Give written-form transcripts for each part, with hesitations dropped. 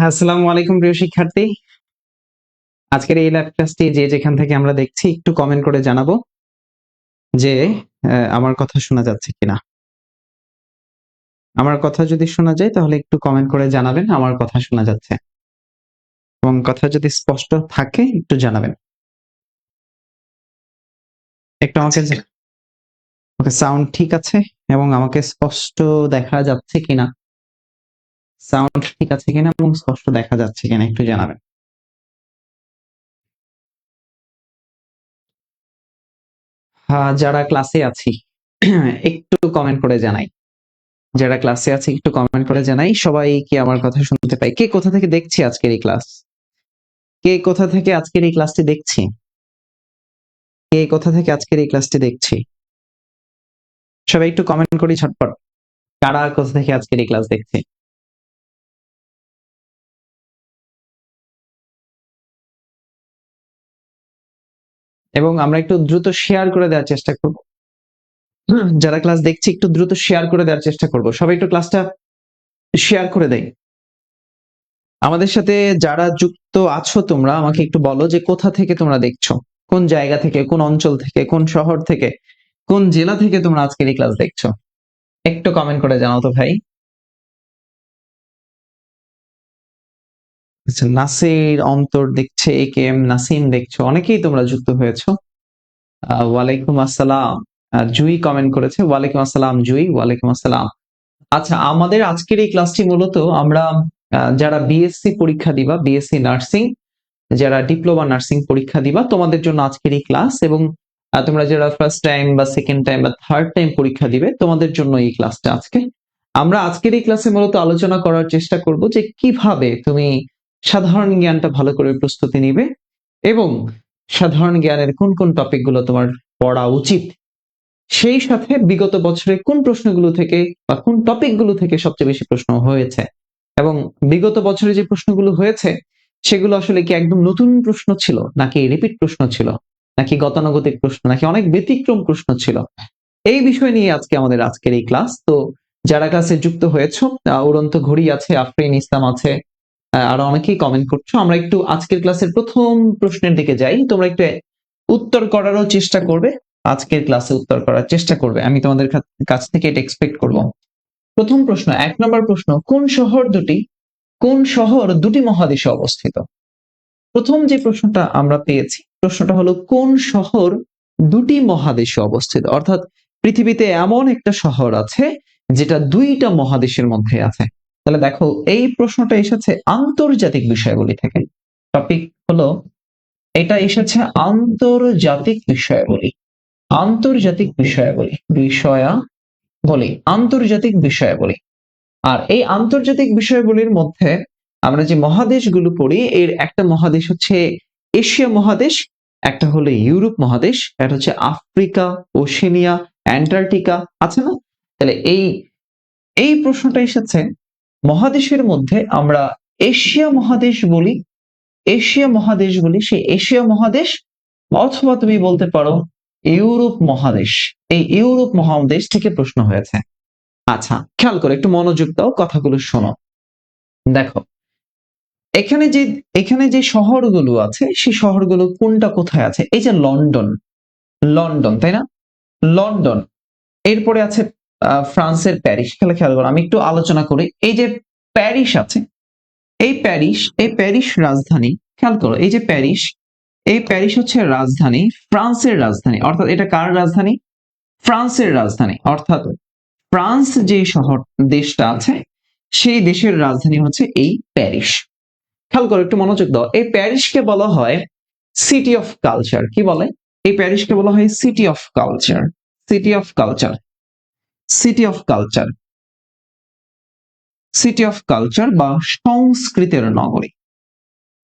আসসালামু আলাইকুম প্রিয় শিক্ষার্থী। আজকের এই ল্যাব ক্লাসটি যে যেখান থেকে আমরা দেখছি একটু কমেন্ট করে জানাবো যে আমার কথা শোনা যাচ্ছে কিনা। আমার কথা যদি শোনা যায় তাহলে একটু কমেন্ট করে জানাবেন আমার কথা শোনা যাচ্ছে, এবং কথা যদি স্পষ্ট থাকে একটু জানাবেন। একটু আমাকে ওকে, সাউন্ড ঠিক আছে এবং আমাকে স্পষ্ট দেখা যাচ্ছে কিনা, সাউন্ড ঠিক আছে কিনা এবং স্পষ্ট দেখা যাচ্ছে কিনা একটু জানাবেন। যারা ক্লাসে আছি একটু কমেন্ট করে জানাই। যারা ক্লাসে আছে একটু কমেন্ট করে জানাই সবাই কি আমার কথা শুনতে পাই। কে কোথা থেকে দেখছি আজকের এই ক্লাস, কে কোথা থেকে আজকের এই ক্লাসটি দেখছি, কে কোথা থেকে আজকের এই ক্লাসটি দেখছি, সবাই একটু কমেন্ট করি ঝটপট, কারা কোথা থেকে আজকের এই ক্লাস দেখছি। এবং আমরা একটু দ্রুত শেয়ার করে দেওয়ার চেষ্টা করব। যারা ক্লাস দেখছি একটু দ্রুত শেয়ার করে দেওয়ার চেষ্টা করব, সবাই একটু ক্লাসটা শেয়ার করে দেই। আমাদের সাথে যারা যুক্ত আছো তোমরা আমাকে একটু বলো যে কোথা থেকে তোমরা দেখছো, কোন জায়গা থেকে, কোন অঞ্চল থেকে, কোন শহর থেকে, কোন জেলা থেকে তোমরা আজকের এই ক্লাস দেখছো, একটু কমেন্ট করে জানাও তো ভাই। আচ্ছা, নাসির, অন্তর দেখছে, এ কে এম নাসিম দেখছো, অনেকেই তোমরা যুক্ত হয়েছো। ওয়ালাইকুম আসসালাম। জুই কমেন্ট করেছে, ওয়ালাইকুম আসসালাম জুই, ওয়ালাইকুম আসসালাম। আচ্ছা, আমাদের আজকের এই ক্লাসটি মূলত আমরা যারা বিএসসি পরীক্ষা দিবা, বিএসসি নার্সিং, যারা ডিপ্লোমা নার্সিং পরীক্ষা দিবা তোমাদের জন্য আজকের এই ক্লাস, এবং তোমরা যারা ফার্স্ট টাইম বা সেকেন্ড টাইম বা থার্ড টাইম পরীক্ষা দিবে তোমাদের জন্য এই ক্লাসটা আজকে। আমরা আজকের এই ক্লাসে মূলত আলোচনা করার চেষ্টা করব যে কিভাবে তুমি সাধারণ জ্ঞানটা ভালো করে প্রস্তুতি নিবে, এবং সাধারণ জ্ঞানের কোন কোন টপিক গুলো তোমার পড়া উচিত, সেই সাথে বিগত বছরে কোন প্রশ্নগুলো থেকে বা কোন টপিক গুলো থেকে সবচেয়ে বেশি প্রশ্ন হয়েছে, এবং বিগত বছরে যে প্রশ্নগুলো হয়েছে সেগুলো আসলে কি একদম নতুন প্রশ্ন ছিল, নাকি রিপিট প্রশ্ন ছিল, নাকি গতানুগতিক প্রশ্ন, নাকি অনেক ব্যতিক্রম প্রশ্ন ছিল, এই বিষয় নিয়ে আজকে আমাদের আজকের এই ক্লাস। তো যারা ক্লাসে যুক্ত হয়েছো, উড়ন্ত ঘড়ি আছে, আফরিন ইসলাম আছে, আরো অনেকেই কমেন্ট করছো। আমরা একটু আজকের ক্লাসের প্রথম প্রশ্নের দিকে যাই, তোমরা একটু উত্তর করারও চেষ্টা করবে, আজকের ক্লাসে উত্তর করার চেষ্টা করবে, আমি তোমাদের কাছ থেকে এটা এক্সপেক্ট করব। প্রথম প্রশ্ন, 1 নম্বর প্রশ্ন, কোন শহর দুটি মহাদেশে অবস্থিত? প্রথম যে প্রশ্নটা আমরা পেয়েছি, প্রশ্নটা হলো কোন শহর দুটি মহাদেশে অবস্থিত, অর্থাৎ পৃথিবীতে এমন একটা শহর আছে যেটা দুইটা মহাদেশের মধ্যে আছে। তাহলে দেখো এই প্রশ্নটা এসেছে আন্তর্জাতিক বিষয়াবলী থেকে। টপিক হলো, এটা এসেছে আন্তর্জাতিক বিষয়াবলী, আন্তর্জাতিক বিষয়াবলী, আন্তর্জাতিক বিষয়াবলী। আর এই আন্তর্জাতিক বিষয়গুলির মধ্যে আমরা যে মহাদেশগুলো পড়ি, এর একটা মহাদেশ হচ্ছে এশিয়া মহাদেশ, একটা হলো ইউরোপ মহাদেশ, একটা হচ্ছে আফ্রিকা, ওশেনিয়া, অ্যান্টার্কটিকা, আছে না? তাহলে এই এই প্রশ্নটা এসেছে মহাদেশের মধ্যে আমরা এশিয়া মহাদেশ বলি, এশিয়া মহাদেশ বলি, সেই এশিয়া মহাদেশ, অথবা তুমি বলতে পারো ইউরোপ মহাদেশ, এই ইউরোপ মহাদেশ থেকে প্রশ্ন হয়েছে। আচ্ছা, খেয়াল করে একটু মনোযোগ দাও, কথাগুলো শোনো। দেখো এখানে যে শহরগুলো আছে সেই শহরগুলো কোনটা কোথায় আছে, এই যে লন্ডন, লন্ডন তাই না, লন্ডন, এরপরে আছে ফ্রান্সের প্যারিস। খেয়াল করো, আমি একটু আলোচনা করি। এই যে প্যারিস আছে, এই প্যারিস রাজধানী, খেয়াল করো, এই যে প্যারিস, এই প্যারিস হচ্ছে রাজধানী, ফ্রান্সের রাজধানী, অর্থাৎ এটা কার রাজধানী? ফ্রান্সের রাজধানী, অর্থাৎ ফ্রান্স যে শহর দেশটা আছে সেই দেশের রাজধানী হচ্ছে এই প্যারিস। খেয়াল করো, একটু মনোযোগ দাও। এই প্যারিসকে বলা হয় সিটি অফ কালচার। কি বলে? এই প্যারিসকে বলা হয় city of culture, city of culture, city of culture, city of culture বা সংস্কৃতের নগরী,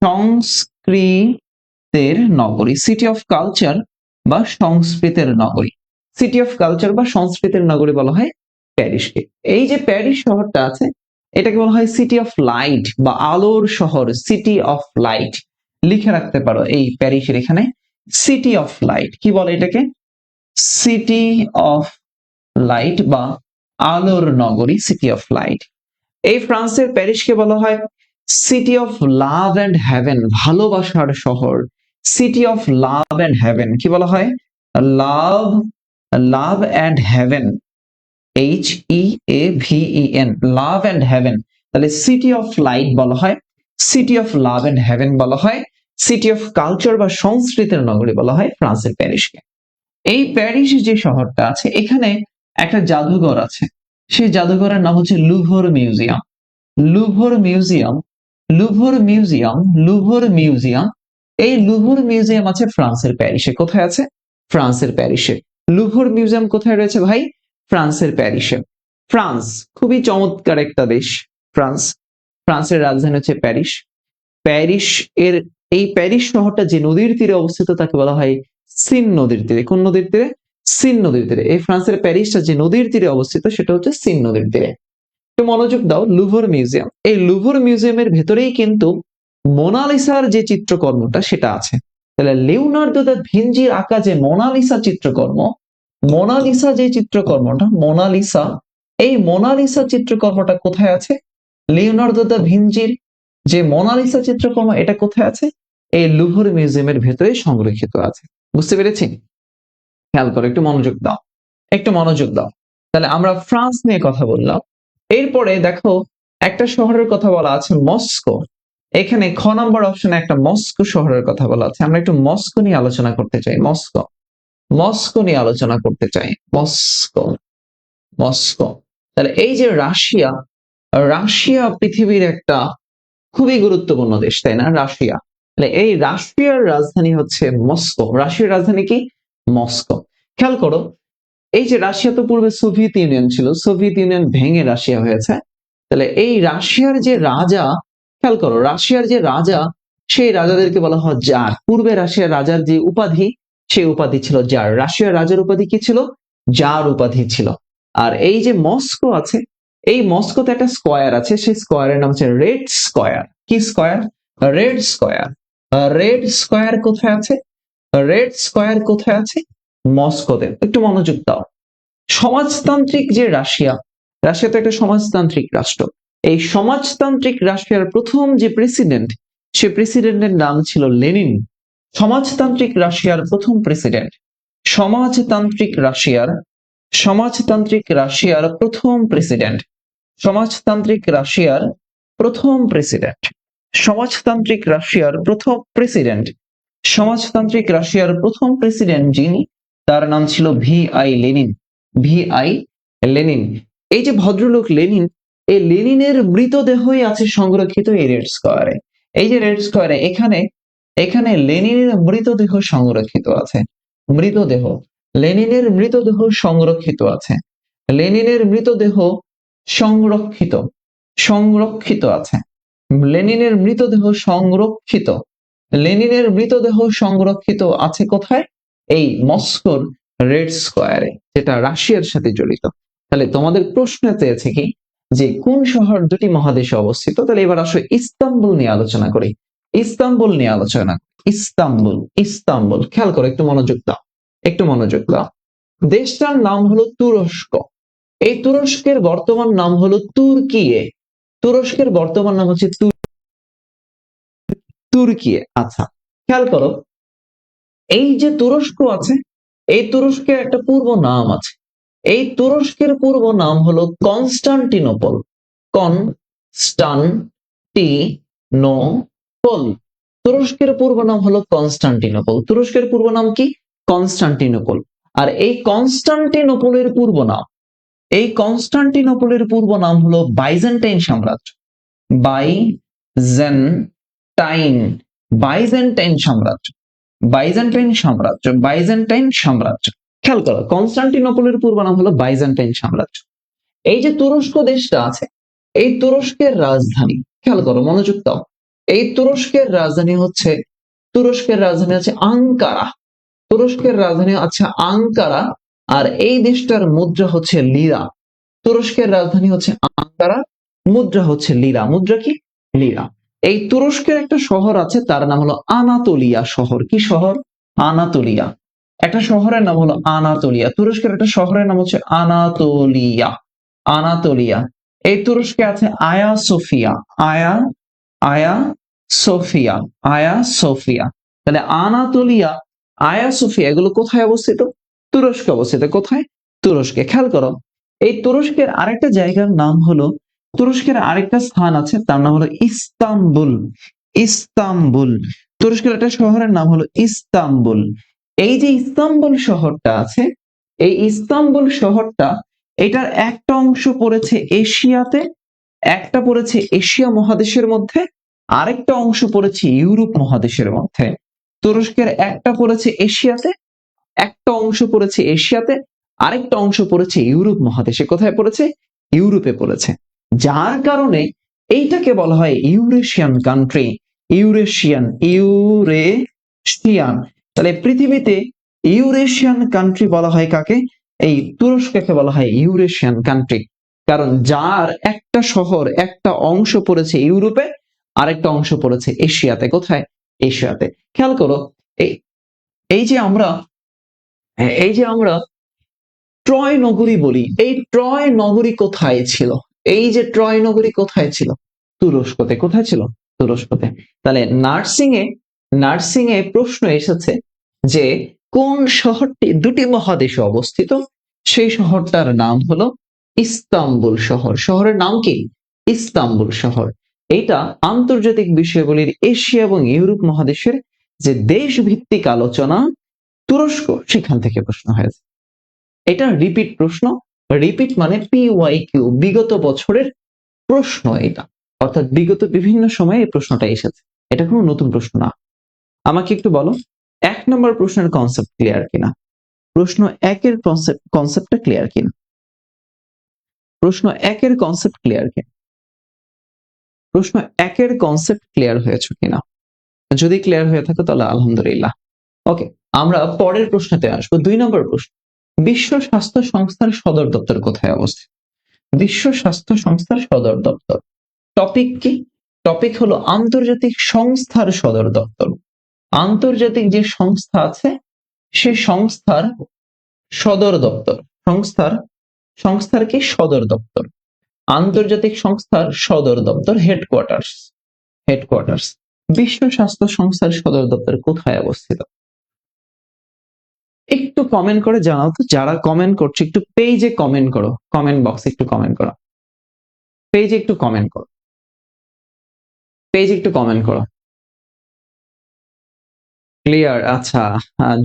সংস্কৃতের নগরী, সিটি অফ কালচার বা সংস্কৃতের নগরী, সিটি অফ কালচার বা সংস্কৃতের নগরী বলা হয় প্যারিসকে। এই যে প্যারিস শহরটা আছে এটাকে বলা হয় সিটি অফ লাইট বা আলোর শহর, সিটি অফ লাইট। লিখে রাখতে পারো এই প্যারিসের এখানে সিটি অফ লাইট। কি বলে এটাকে? সিটি অফ লাইট বা আলোর নগরী, সিটি অফ লাইট। এই ফ্রান্সের প্যারিসকে বলা হয় city of love and heaven, ভালোবাসার শহর। City of love and heaven কি বলা হয়? Love, love and heaven, HEAVEN, love and heaven. তাহলে সিটি অফ লাইট বলা হয়, city of love and heaven বলা হয়, সিটি অফ কালচার বা সংস্কৃতির নগরী বলা হয় ফ্রান্সের প্যারিসকে। এই প্যারিস যে শহরটা আছে এখানে একটা জাদুঘর আছে, সেই জাদুঘরের নাম হচ্ছে Louvre museum. Louvre museum, Louvre museum, Louvre museum. এই লুভর মিউজিয়াম আছে ফ্রান্সের প্যারিসে। কোথায় আছে? ফ্রান্সের প্যারিসে। লুভর মিউজিয়াম কোথায় রয়েছে ভাই? ফ্রান্সের প্যারিসে। ফ্রান্স খুবই চমৎকার একটা দেশ। ফ্রান্স, ফ্রান্সের রাজধানী হচ্ছে প্যারিস। প্যারিস এর, এই প্যারিস শহরটা যে নদীর তীরে অবস্থিত তাকে বলা হয় সিন নদীর তীরে। কোন নদীর তীরে? সিন নদীর তীরে। এই ফ্রান্সের প্যারিসটা যে নদীর তীরে অবস্থিত সেটা হচ্ছে সিন নদীর তীরে। একটু মনোযোগ দাও, লুভর মিউজিয়াম। এই লুভর মিউজিয়ামের ভেতরেই কিন্তু মোনালিসার যে চিত্রকর্মটা সেটা আছে। তাহলে লিওনার্দো দা ভিঞ্চির আঁকা যে মোনালিসা চিত্রকর্ম, মোনালিসা যে চিত্রকর্মটা, মোনালিসা, এই মোনালিসা চিত্রকর্মটা কোথায় আছে? লিওনার্দো দা ভিঞ্চির যে মোনালিসা চিত্রকর্ম এটা কোথায় আছে? এই লুভর মিউজিয়ামের ভেতরে সংরক্ষিত আছে। বুঝতে পেরেছি? খেয়াল করো, একটু মনোযোগ দাও, একটু মনোযোগ দাও। তাহলে আমরা ফ্রান্স নিয়ে কথা বললাম। এরপরে দেখো একটা শহরের কথা বলা আছে মস্কো। এখানে খ নম্বর অপশনে একটা মস্কো শহরের কথা বলা আছে। আমরা একটু মস্কো নিয়ে আলোচনা করতে চাই। মস্কো, মস্কো নিয়ে আলোচনা করতে চাই। Moscow, Moscow. তাহলে এই যে রাশিয়া, রাশিয়া পৃথিবীর একটা খুবই গুরুত্বপূর্ণ দেশ, তাই না? রাশিয়া। তাহলে এই রাশিয়ার রাজধানী হচ্ছে মস্কো। রাশিয়ার রাজধানী কি? মস্কো। খেয়াল করো, এই যে রাশিয়া তো পূর্বে সোভিয়েত ইউনিয়ন ছিল, সোভিয়েত ইউনিয়ন ভেঙে রাশিয়া হয়েছে। তাহলে এই রাশিয়ার যে রাজা, খেয়াল করো, রাশিয়ার যে রাজা, সেই রাজাদেরকে বলা হয় জার। পূর্বে রাশিয়ার রাজার যে উপাধি, সেই উপাধি ছিল জার। রাশিয়ার রাজার উপাধি কি ছিল? জার উপাধি ছিল। আর এই যে মস্কো আছে, এই মস্কোতে একটা স্কয়ার আছে, সেই স্কয়ারের নাম হচ্ছে রেড স্কয়ার। কি square? Red square. Red square কোথায় আছে? রেড স্কয়ার কোথায় আছে? মস্কোতে। একটু মনোযোগ দাও। সমাজতান্ত্রিক যে রাশিয়া, রাশিয়া তো একটা সমাজতান্ত্রিক রাষ্ট্র। এই সমাজতান্ত্রিক রাশিয়ার প্রথম যে প্রেসিডেন্ট, সে প্রেসিডেন্টের নাম ছিল লেনিন। সমাজতান্ত্রিক রাশিয়ার প্রথম প্রেসিডেন্ট, সমাজতান্ত্রিক রাশিয়ার, সমাজতান্ত্রিক রাশিয়ার প্রথম প্রেসিডেন্ট, সমাজতান্ত্রিক রাশিয়ার প্রথম প্রেসিডেন্ট, সমাজতান্ত্রিক রাশিয়ার প্রথম প্রেসিডেন্ট, সমাজতান্ত্রিক রাশিয়ার প্রথম প্রেসিডেন্ট যিনি, তার নাম ছিল VI লেনিন। VI Lenin. এই যে ভদ্রলোক লেনিন, এই লেনিনের মৃতদেহই আছে সংরক্ষিত এই রেড স্কয়ারে। এই যে রেড স্কয়ারে এখানে, এখানে লেনিনের মৃতদেহ সংরক্ষিত আছে। মৃতদেহ, লেনিনের মৃতদেহ সংরক্ষিত আছে। লেনিনের মৃতদেহ সংরক্ষিত, সংরক্ষিত আছে। লেনিনের মৃতদেহ সংরক্ষিত, লেনিনের মৃতদেহ সংরক্ষিত আছে কোথায়? এই মস্কোর রেড স্কয়ারে, যেটা রাশিয়ার সাথে জড়িত। তাহলে তোমাদের প্রশ্ন চেয়েছে কি যে কোন শহর দুটি মহাদেশে অবস্থিত? তাহলে এবার আসো ইস্তাম্বুল নিয়ে আলোচনা করি। ইস্তাম্বুল নিয়ে আলোচনা, ইস্তাম্বুল, ইস্তাম্বুল। খেয়াল করো, একটু মনোযোগ দাও, একটু মনোযোগ দাও। দেশটার নাম হলো তুরস্ক। এই তুরস্কের বর্তমান নাম হলো তুর্কিয়ে। তুরস্কের বর্তমান নাম হচ্ছে তুর্কিয়ে। আচ্ছা, খেয়াল করো, এই যে তুরস্ক আছে, এই তুরস্কের একটা পূর্ব নাম আছে। এই তুরস্কের পূর্ব নাম হলো কনস্টান্টিনোপল। কনস্টান্টিনোপল। তুরস্কের পূর্ব নাম হলো কনস্টান্টিনোপল। তুরস্কের পূর্ব নাম কি? কনস্টান্টিনোপল। আর এই কনস্টান্টিনোপলের পূর্ব নাম, এই কনস্টান্টিনোপলের পূর্ব নাম হলো বাইজেন্টাইন সাম্রাজ্য। বাইজেন্টাইন, বাইজেন্টাইন সাম্রাজ্য, বাইজেন্টাইন সাম্রাজ্য, বাইজেন্টাইন সাম্রাজ্য। খেয়াল করো, কনস্টান্টিনোপলের পূর্ব নাম হলো বাইজেন্টাইন সাম্রাজ্য। এই যে তুরস্ক দেশটা আছে, এই তুরস্কের রাজধানী, খেয়াল করো, মনোযোগ দাও, এই তুরস্কের রাজধানী হচ্ছে, তুরস্কের রাজধানী হচ্ছে আঙ্কারা। তুরস্কের রাজধানী আছে আঙ্কারা। আর এই দেশটার মুদ্রা হচ্ছে লিরা। তুরস্কের রাজধানী হচ্ছে আঙ্কারা, মুদ্রা হচ্ছে লিরা। মুদ্রা কি? লিরা। এই তুরস্কের একটা শহর আছে, তার নাম হলো আনাতোলিয়া শহর। কি শহর? আনাতোলিয়া। একটা শহরের নাম হলো আনাতোলিয়া। তুরস্কের একটা শহরের নাম হচ্ছে আনাতোলিয়া। আনাতোলিয়া। এই তুরস্কে আছে আয়া সোফিয়া। আয়া, আয়া সোফিয়া, আয়া সোফিয়া। তাহলে আনাতোলিয়া, আয়া সোফিয়া এগুলো কোথায় অবস্থিত? তুরস্কে অবস্থিত। কোথায়? তুরস্কে। খেয়াল করো, এই তুরস্কের আরেকটা জায়গার নাম হলো, তুরস্কের আরেকটা স্থান আছে তার নাম হলো ইস্তাম্বুল। ইস্তাম্বুল, তুরস্কের একটা শহরের নাম হলো ইস্তাম্বুল। এই যে ইস্তাম্বুল শহরটা আছে, এই ইস্তাম্বুল শহরটা, এটার একটা অংশ পড়েছে এশিয়াতে, একটা পড়েছে এশিয়া মহাদেশের মধ্যে, আরেকটা অংশ পড়েছে ইউরোপ মহাদেশের মধ্যে। তুরস্কের একটা পড়েছে এশিয়াতে, একটা অংশ পড়েছে এশিয়াতে, আরেকটা অংশ পড়েছে ইউরোপ মহাদেশে। কোথায় পড়েছে? ইউরোপে পড়েছে। যার কারণে এইটাকে বলা হয় ইউরেশিয়ান কান্ট্রি। Eurasian, Eurasian. তাহলে পৃথিবীতে ইউরেশিয়ান কান্ট্রি বলা হয় কাকে? এই তুরস্ককে বলা হয় ইউরেশিয়ান কান্ট্রি। কারণ যার একটা শহর, একটা অংশ পড়েছে ইউরোপে, আরেকটা অংশ পড়েছে এশিয়াতে। কোথায়? এশিয়াতে। খেয়াল করো, এই এই যে আমরা এই যে আমরা ট্রয় নগরী বলি, এই ট্রয় নগরী কোথায় ছিল? এই যে ট্রয় নগরী কোথায় ছিল? তুরস্কতে। কোথায় ছিল? তুরস্কতে। তাহলে নার্সিং এ প্রশ্ন এসেছে যে কোন শহরটি দুটি মহাদেশে অবস্থিত? সেই শহরটার নাম হলো ইস্তাম্বুল শহর। শহরের নাম কি? ইস্তাম্বুল শহর। এটা আন্তর্জাতিক বিষয়গুলির এশিয়া এবং ইউরোপ মহাদেশের যে দেশ ভিত্তিক আলোচনা, তুরস্ক, সেখান থেকে প্রশ্ন হয়েছে। এটা রিপিট প্রশ্ন। রিপিট মানে PYQ, বিগত বছরের প্রশ্ন এটা, অর্থাৎ বিগত বিভিন্ন সময়ে এই প্রশ্নটা এসেছে। এটা কোনো নতুন প্রশ্ন না। আমাকে একটু বলো, 1 নম্বর প্রশ্নের কনসেপ্ট ক্লিয়ার কিনা? প্রশ্ন 1-এর কনসেপ্টটা ক্লিয়ার কিনা? প্রশ্ন 1-এর কনসেপ্ট ক্লিয়ার কিনা? প্রশ্ন 1-এর কনসেপ্ট ক্লিয়ার হয়েছে কিনা? যদি ক্লিয়ার হয়ে থাকে তাহলে আলহামদুলিল্লাহ। ওকে, আমরা পরের প্রশ্নতে আসবো। 2 নম্বর প্রশ্ন, বিশ্ব স্বাস্থ্য সংস্থার সদর দপ্তর কোথায় অবস্থিত? বিশ্ব স্বাস্থ্য সংস্থার সদর দপ্তর। টপিক কি? টপিক হলো আন্তর্জাতিক সংস্থার সদর দপ্তর। আন্তর্জাতিক যে সংস্থা আছে, সে সংস্থার সদর দপ্তর। সংস্থার কি? সদর দপ্তর। আন্তর্জাতিক সংস্থার সদর দপ্তর, হেডকোয়ার্টার্স। হেডকোয়ার্টার্স। বিশ্ব স্বাস্থ্য সংস্থার সদর দপ্তর কোথায় অবস্থিত? একটু কমেন্ট করে জানাও তো, যারা কমেন্ট করছে একটু পেজে কমেন্ট করো, কমেন্ট বক্সে একটু কমেন্ট করো, পেজে একটু কমেন্ট করো, পেজে একটু কমেন্ট করো। ক্লিয়ার? আচ্ছা,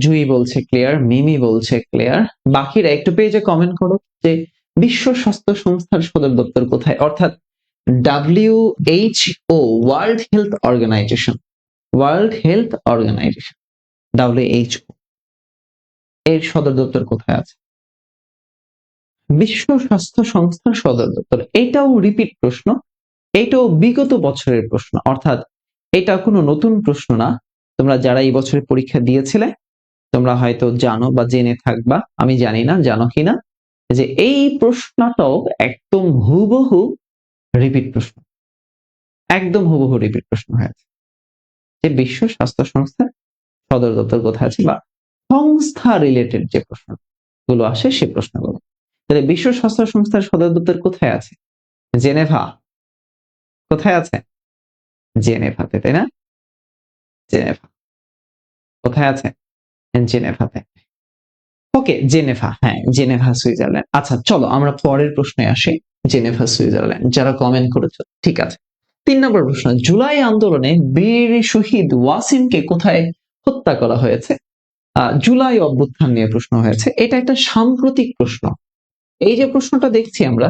জুই বলছে ক্লিয়ার, মিমি বলছে ক্লিয়ার। বাকিরা একটু পেজে কমেন্ট করো যে বিশ্ব স্বাস্থ্য সংস্থার সদর দপ্তর কোথায়, অর্থাৎ WHO, World Health Organization, World Health Organization, WHO, এর সদর দপ্তর কোথায় আছে? বিশ্ব স্বাস্থ্য সংস্থার সদর দপ্তর। এটাও রিপিট প্রশ্ন, এটাও বিগত বছরের প্রশ্ন, অর্থাৎ এটা কোনো নতুন প্রশ্ন না। তোমরা যারা এই বছরে পরীক্ষা দিয়েছিলে, তোমরা হয়তো জানো বা জেনে থাকবা, আমি জানি না জানো কিনা, যে এই প্রশ্নটাও একদম হুবহু রিপিট প্রশ্ন, একদম হুবহু রিপিট প্রশ্ন হয়েছে যে বিশ্ব স্বাস্থ্য সংস্থার সদর দপ্তর কোথায় আছে, বা সংস্থা রিলেটেড যে প্রশ্নগুলো আসে সেই প্রশ্নগুলো। তাহলে বিশ্ব স্বাস্থ্য সংস্থার সদর দপ্তর কোথায় আছে? জেনেভা। কোথায় আছে? জেনেভাতে, তাই না? জেনেভা। কোথায় আছে? জেনেভাতে। ওকে, জেনেভা, হ্যাঁ জেনেভা সুইজারল্যান্ড। আচ্ছা চলো আমরা পরের প্রশ্নে আসি। জেনেভা সুইজারল্যান্ড, যারা কমেন্ট করেছো ঠিক আছে। 3 নম্বর প্রশ্ন, জুলাই আন্দোলনে বীর শহীদ ওয়াসিমকে কোথায় হত্যা করা হয়েছে? জুলাই অভ্যুত্থান নিয়ে প্রশ্ন হয়েছে। এটা একটা সাম্প্রতিক প্রশ্ন। এই যে প্রশ্নটা দেখছি আমরা,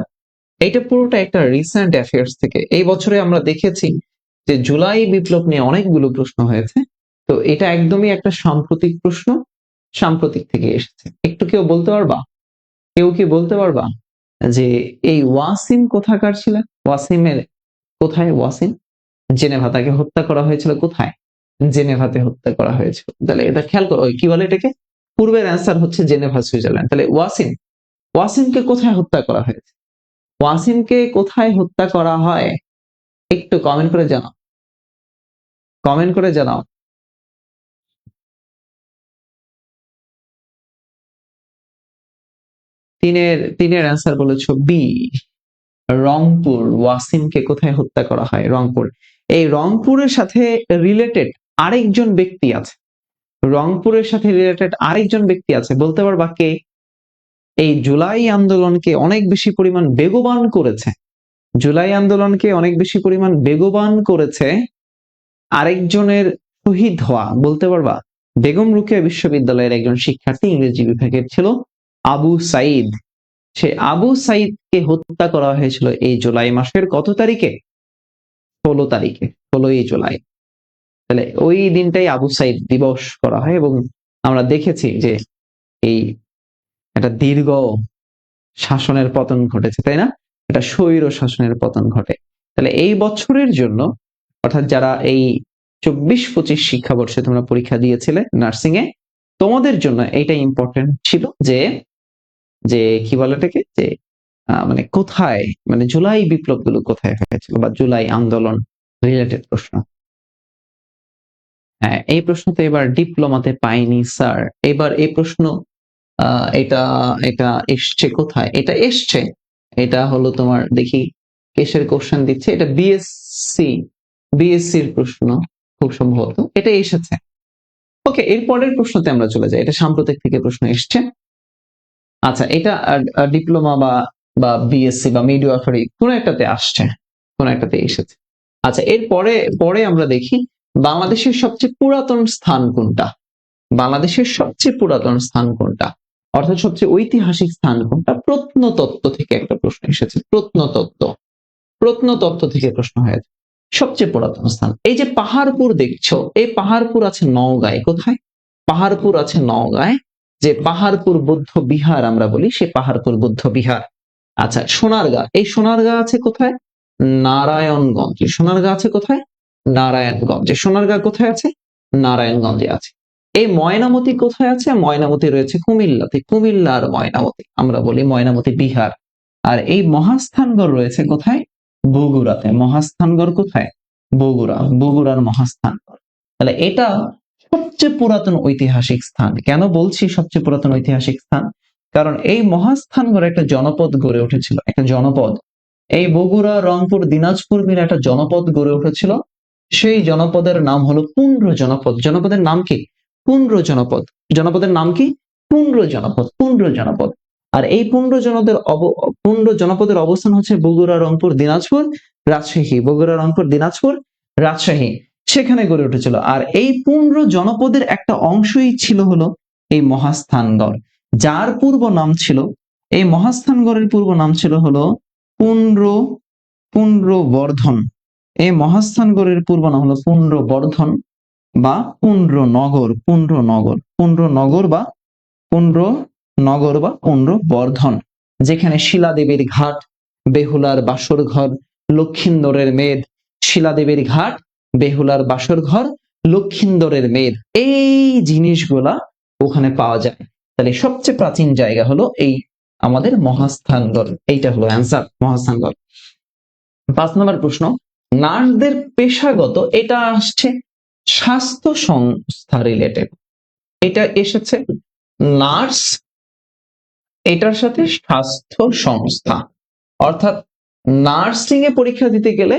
এটা পুরোটা একটা রিসেন্ট অ্যাফেয়ার্স থেকে। এই বছরে আমরা দেখেছি যে জুলাই বিপ্লব নিয়ে অনেকগুলো প্রশ্ন হয়েছে, তো এটা একদমই একটা সাম্প্রতিক প্রশ্ন, সাম্প্রতিক থেকে এসেছে। একটু কেউ বলতে পারবা, কেউ কি বলতে পারবা যে এই ওয়াসিম কোথাকার ছিল? ওয়াসিমের কোথায়? ওয়াসিম জেনেভা, তাকে হত্যা করা হয়েছিল কোথায়? জেনেভাতে হত্যা করা হয়েছিল। তাহলে এটা খেয়াল করো, কি বলে এটাকে, পূর্বের অ্যান্সার হচ্ছে জেনেভা সুইজারল্যান্ড। তাহলে ওয়াসিমকে কোথায় হত্যা করা হয়েছে? ওয়াসিমকে কোথায় হত্যা করা হয়? একটু কমেন্ট করে জানাও, কমেন্ট করে জানাও। তিনের অ্যান্সার বলেছো বি, রংপুর। ওয়াসিমকে কোথায় হত্যা করা হয়? রংপুর। এই রংপুরের সাথে রিলেটেড আরেকজন ব্যক্তি আছে, রংপুরের সাথে রিলেটেড আরেকজন ব্যক্তি আছে, বলতে পারবা কে? এই জুলাই আন্দোলনকে অনেক বেশি পরিমাণ বেগবান করেছে, জুলাই আন্দোলনকে অনেক বেশি পরিমাণ বেগবান করেছে আরেকজনের শহীদ হওয়া, বলতে পারবা? বেগম রোকেয়া বিশ্ববিদ্যালয়ের একজন শিক্ষার্থী, ইংরেজি বিভাগের ছিল, আবু সাইদ। সে আবু সাইদকে হত্যা করা হয়েছিল এই জুলাই মাসের কত তারিখে? 16 তারিখে, 16ই জুলাই। তাহলে ওই দিনটাই আবু সাইদ দিবস করা হয়, এবং আমরা দেখেছি যে এই একটা দীর্ঘ শাসনের পতন ঘটেছে, তাই না? এটা স্বৈর শাসনের পতন ঘটে। তাহলে এই বছরের জন্য, অর্থাৎ যারা এই 24-25 শিক্ষাবর্ষে তোমরা পরীক্ষা দিয়েছিলে নার্সিং এ, তোমাদের জন্য এইটা ইম্পর্টেন্ট ছিল যে যে কি বলে এটাকে, যে মানে কোথায়, মানে জুলাই বিপ্লব গুলো কোথায় হয়েছিল, বা জুলাই আন্দোলন রিলেটেড প্রশ্ন। হ্যাঁ, এই প্রশ্ন তো এবার ডিপ্লোমাতে পাইনি স্যার। এবার এই প্রশ্ন এটা এটা এসছে কোথায়? এটা এসছে, এটা হলো তোমার, দেখি কেসের কোশ্চেন দিচ্ছে, এটা বিএসসির প্রশ্ন খুব সম্ভবত, এটা এসেছে। ওকে, এর পরের প্রশ্নতে আমরা চলে যাই, এটা সাম্প্রতিক থেকে প্রশ্ন এসছে। আচ্ছা, এটা ডিপ্লোমা বা বিএসসি বা মিডওয়াইফারি কোন একটাতে আসছে, কোন একটাতে এসেছে। আচ্ছা, এর পরে আমরা দেখি বাংলাদেশের সবচেয়ে পুরাতন স্থান কোনটা, বাংলাদেশের সবচেয়ে পুরাতন স্থান কোনটা, অর্থাৎ সবচেয়ে ঐতিহাসিক স্থান কোনটা। প্রত্নতত্ত্ব থেকে একটা প্রশ্ন এসেছে, প্রত্নতত্ত্ব থেকে প্রশ্ন হয়েছে সবচেয়ে পুরাতন স্থান। এই যে পাহাড়পুর দেখছো, এই পাহাড়পুর আছে নওগাঁয়। কোথায়? পাহাড়পুর আছে নওগাঁয়, যে পাহাড়পুর বৌদ্ধ বিহার আমরা বলি, সে পাহাড়পুর বৌদ্ধ বিহার। আচ্ছা, সোনারগাঁ, এই সোনারগাঁ আছে কোথায়? নারায়ণগঞ্জে। সোনারগাঁ আছে কোথায়? নারায়ণগঞ্জে। সোনারগাঁ কোথায় আছে? নারায়ণগঞ্জে আছে। এই ময়নামতি কোথায় আছে? ময়নামতি রয়েছে কুমিল্লাতে, কুমিল্লার ময়নামতি, আমরা বলি ময়নামতি বিহার। আর এই মহাস্থানগড় রয়েছে কোথায়? বগুড়াতে। মহাস্থানগড় কোথায়? বগুড়া, বগুড়ার মহাস্থানগড়। তাহলে এটা সবচেয়ে পুরাতন ঐতিহাসিক স্থান। কেন বলছি সবচেয়ে পুরাতন ঐতিহাসিক স্থান? কারণ এই মহাস্থানগড়ে একটা জনপদ গড়ে উঠেছিল, একটা জনপদ। এই বগুড়া, রংপুর, দিনাজপুর মিলে একটা জনপদ গড়ে উঠেছিল। সেই জনপদের নাম হলো পুন্ড্র জনপদ। জনপদের নাম কি? পুন্ড্র জনপদ। জনপদের নাম কি? পুন্ড্র জনপদ, পুন্ড্র জনপদ। আর এই পুন্ড্র জনপদের অবস্থান হচ্ছে বগুড়া, রংপুর, দিনাজপুর, রাজশাহী। বগুড়া, রংপুর, দিনাজপুর, রাজশাহী, সেখানে গড়ে উঠেছিল। আর এই পুন্ড্র জনপদের একটা অংশই ছিল হলো এই মহাস্থানগড়, যার পূর্ব নাম ছিল, এই মহাস্থানগড়ের পূর্ব নাম ছিল হলো পুন্ড্রবর্ধন। এই মহাস্থানগড়ের পূর্ব নাম হলো পুন্ড্রবর্ধন বা পুন্ড্রনগর, পুন্ড্রনগর বা পুন্ড্রবর্ধন, যেখানে শিলাদেবীর ঘাট, বেহুলার বাসর ঘর, লক্ষিন্দরের মেদ। শিলাদেবীর ঘাট, বেহুলার বাসর ঘর, লক্ষিন্দরের মেদ, এই জিনিসগুলা ওখানে পাওয়া যায়। তাহলে সবচেয়ে প্রাচীন জায়গা হলো এই আমাদের মহাস্থানগড়। এইটা হলো অ্যান্সার, মহাস্থানগড়। 5 নম্বর প্রশ্ন, নার্সদের পেশাগত, এটা আসছে স্বাস্থ্য সংস্থা রিলেটেড, এটা এসেছে নার্স, এটার সাথে স্বাস্থ্য সংস্থা, অর্থাৎ নার্সিং এ পরীক্ষা দিতে গেলে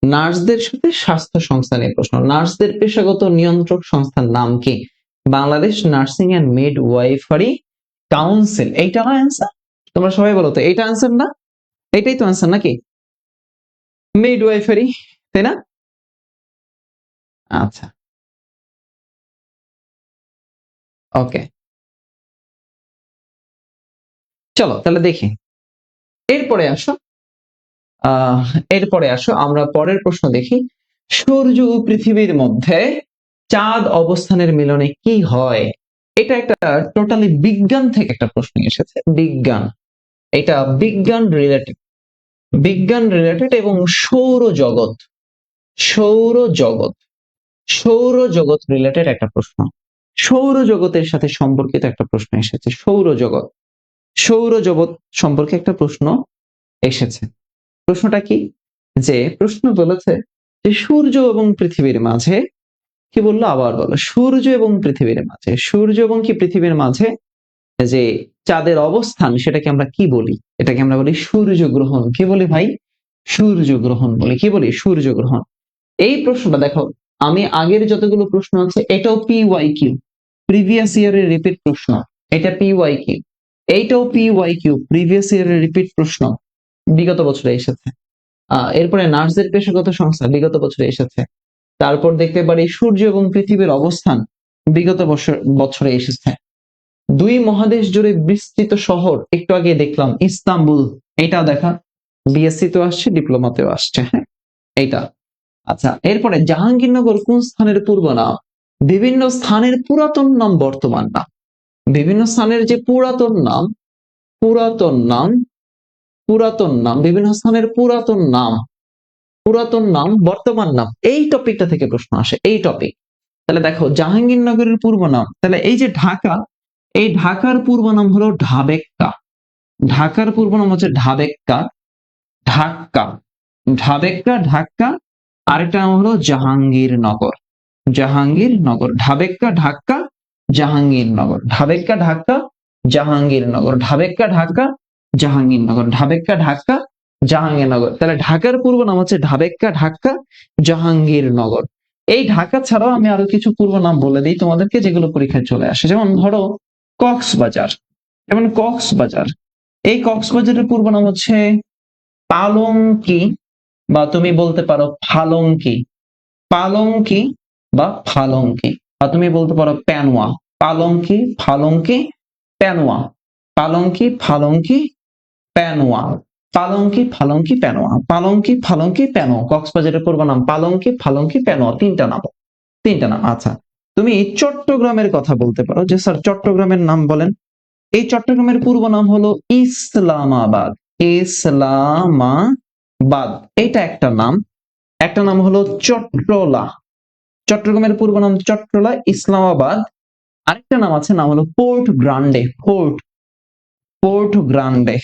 নার্সদের সাথে স্বাস্থ্য সংস্থা নিয়ে প্রশ্ন। নার্সদের পেশাগত নিয়ন্ত্রক সংস্থার নাম কি? Bangladesh nursing and midwifery council. এইটা না অ্যান্সার? তোমরা সবাই বলো তো, এইটা অ্যান্সার না? এটাই তো অ্যান্সার নাকি? মিডওয়াইফারি, তাই না? আচ্ছা, ওকে, চলো তাহলে দেখি। এরপরে আসো, এরপরে আসো আমরা পরের প্রশ্ন দেখি। সূর্য ও পৃথিবীর মধ্যে চাঁদ অবস্থানের মিলনে কি হয়? এটা একটা টোটালি বিজ্ঞান থেকে একটা প্রশ্ন এসেছে, বিজ্ঞান, এটা বিজ্ঞান রিলেটেড এবং সৌরজগৎ, সৌরজগৎ সৌরজগৎ রিলেটেড একটা প্রশ্ন। সৌরজগতের সাথে সম্পর্কিত একটা প্রশ্ন এসেছে, সৌরজগৎ সম্পর্কে একটা প্রশ্ন এসেছে। প্রশ্নটা কি? যে প্রশ্ন বলেছে যে সূর্য এবং পৃথিবীর মাঝে, কি বললো আবার বলো, সূর্য এবং পৃথিবীর মাঝে, সূর্য এবং কি পৃথিবীর মাঝে যে চাঁদের অবস্থান, সেটাকে আমরা কি বলি? এটাকে আমরা বলি সূর্যগ্রহণ। কি বলি ভাই? সূর্যগ্রহণ বলি। কি বলি? সূর্যগ্রহণ। এই প্রশ্নটা দেখো, আমি আগের যতগুলো প্রশ্ন আছে এটাও PYQ, প্রিভিয়াস ইয়ারের রিপিট প্রশ্ন, এটা PYQ, এইটাও PYQ, প্রিভিয়াস ইয়ারের রিপিট প্রশ্ন, বিগত বছরে এসেছে। এরপরে নার্সের পেশাগত সংস্থা বিগত বছরে এসেছে। তারপর দেখতে পারি সূর্য এবং পৃথিবীর অবস্থান বিগত বছরে এসেছে। দুই মহাদেশ জুড়ে বিস্তৃত শহর, একটু আগে দেখলাম ইস্তাম্বুল, এটা দেখা বিএসসি তো আসছে, ডিপ্লোমাতেও আসছে। হ্যাঁ, এইটা। আচ্ছা, এরপরে জাহাঙ্গীরনগর কোন স্থানের পূর্ব নাম? বিভিন্ন স্থানের পুরাতন নাম বর্তমান নাম, বিভিন্ন স্থানের যে পুরাতন নাম, পুরাতন নাম, পুরাতন নাম, বিভিন্ন স্থানের পুরাতন নাম, পুরাতন নাম বর্তমান নাম, এই টপিকটা থেকে প্রশ্ন আসে, এই টপিক। তাহলে দেখো জাহাঙ্গীরনগরের পূর্ব নাম, তাহলে এই যে ঢাকা, এই ঢাকার পূর্ব নাম হলো ঢাবেক্কা, ঢাকার পূর্ব নাম হচ্ছে ঢাবেক্কা, ঢাক্কা, ঢাবেক্কা, ঢাক্কা। আরেকটা নাম হলো জাহাঙ্গীরনগর, জাহাঙ্গীরনগর, ঢাবেক্কা, ঢাক্কা, জাহাঙ্গীরনগর, ঢাবেক্কা, ঢাক্কা, জাহাঙ্গীরনগর, ঢাবেক্কা, ঢাক্কা, জাহাঙ্গীরনগর, ঢাবেক্কা, ঢাক্কা, জাহাঙ্গীরনগর। তাহলে ঢাকার পূর্ব নাম হচ্ছে ঢাবেক্কা, ঢাক্কা, জাহাঙ্গীরনগর। এই ঢাকা ছাড়াও আমি আরো কিছু পূর্ব নাম বলে দিই তোমাদেরকে, যেগুলো পরীক্ষায় চলে আসে। যেমন ধরো কক্সবাজার, যেমন কক্সবাজার, এই কক্সবাজারের পূর্ব নাম হচ্ছে পালংকি, বা তুমি বলতে পারো ফালংকি, পালংকি বা ফালংকি, বা তুমি বলতে পারো প্যানোয়া, পালংকি, ফালংকি, প্যানোয়া, পালংকি, ফালংকি, প্যানোয়া, পালংকি, ফালংকি, প্যানোয়া, পালংকি, ফালংকি, প্যানোয়া। কক্সবাজারের পূর্ব নাম পালংকি, ফালংকি, প্যানোয়া, তিনটা নাম, তিনটা নাম। আচ্ছা, তুমি চট্টগ্রামের কথা বলতে পারো যে স্যার চট্টগ্রামের নাম বলেন। এই চট্টগ্রামের পূর্ব নাম হলো ইসলামাবাদ, ইসলামাবাদ, এটা একটা নাম। একটা নাম হলো চট্টলা, চট্টগ্রামের পূর্ব নাম চট্টলা, ইসলামাবাদ। আরেকটা নাম আছে, নাম হলো port Grande, port, port Grande.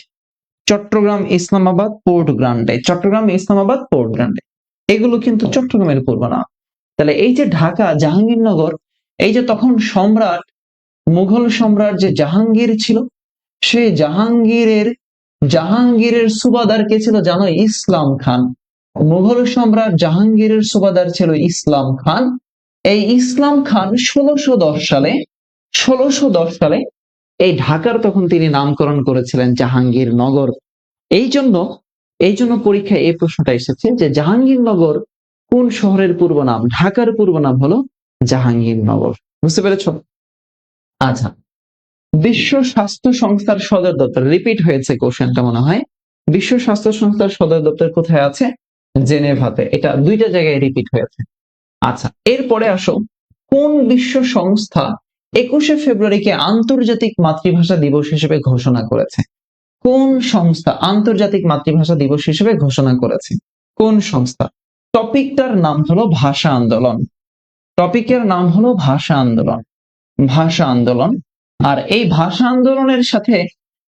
Chittagong, Islamabad, port Grande, Chittagong, Islamabad, port Grande, এগুলো কিন্তু চট্টগ্রামের পূর্ব নাম। তাহলে এই যে ঢাকা, জাহাঙ্গীরনগর, এই যে তখন সম্রাট, মুঘল সম্রাট যে জাহাঙ্গীর ছিল, সেই জাহাঙ্গীরের সুবাদার কে ছিল জানো? ইসলাম খান। মুঘল সম্রাট জাহাঙ্গীরের সুবাদার ছিল ইসলাম খান। এই ইসলাম খান 1610 সালে, 1610 সালে এই ঢাকার তখন তিনি নামকরণ করেছিলেন জাহাঙ্গীরনগর। এই জন্য পরীক্ষায় এই প্রশ্নটা এসেছে যে জাহাঙ্গীরনগর কোন শহরের পূর্ব নাম? ঢাকার পূর্ব নাম হলো জাহাঙ্গীরনগর। বুঝতে পেরেছ? আচ্ছা, বিশ্ব স্বাস্থ্য সংস্থার সদর দপ্তর, রিপিট হয়েছে কোশ্চেনটা মনে হয়। বিশ্ব স্বাস্থ্য সংস্থার সদর দপ্তর কোথায় আছে? জেনেভাতে। এটা দুইটা জায়গায় রিপিট হয়েছে। আচ্ছা, এরপরে আসো, কোন বিশ্ব সংস্থা 21শে ফেব্রুয়ারিকে আন্তর্জাতিক মাতৃভাষা দিবস হিসেবে ঘোষণা করেছে? কোন সংস্থা আন্তর্জাতিক মাতৃভাষা দিবস হিসেবে ঘোষণা করেছে? কোন সংস্থা? টপিকটার নাম হলো ভাষা আন্দোলন, টপিকের নাম হলো ভাষা আন্দোলন, ভাষা আন্দোলন। আর এই ভাষা আন্দোলনের সাথে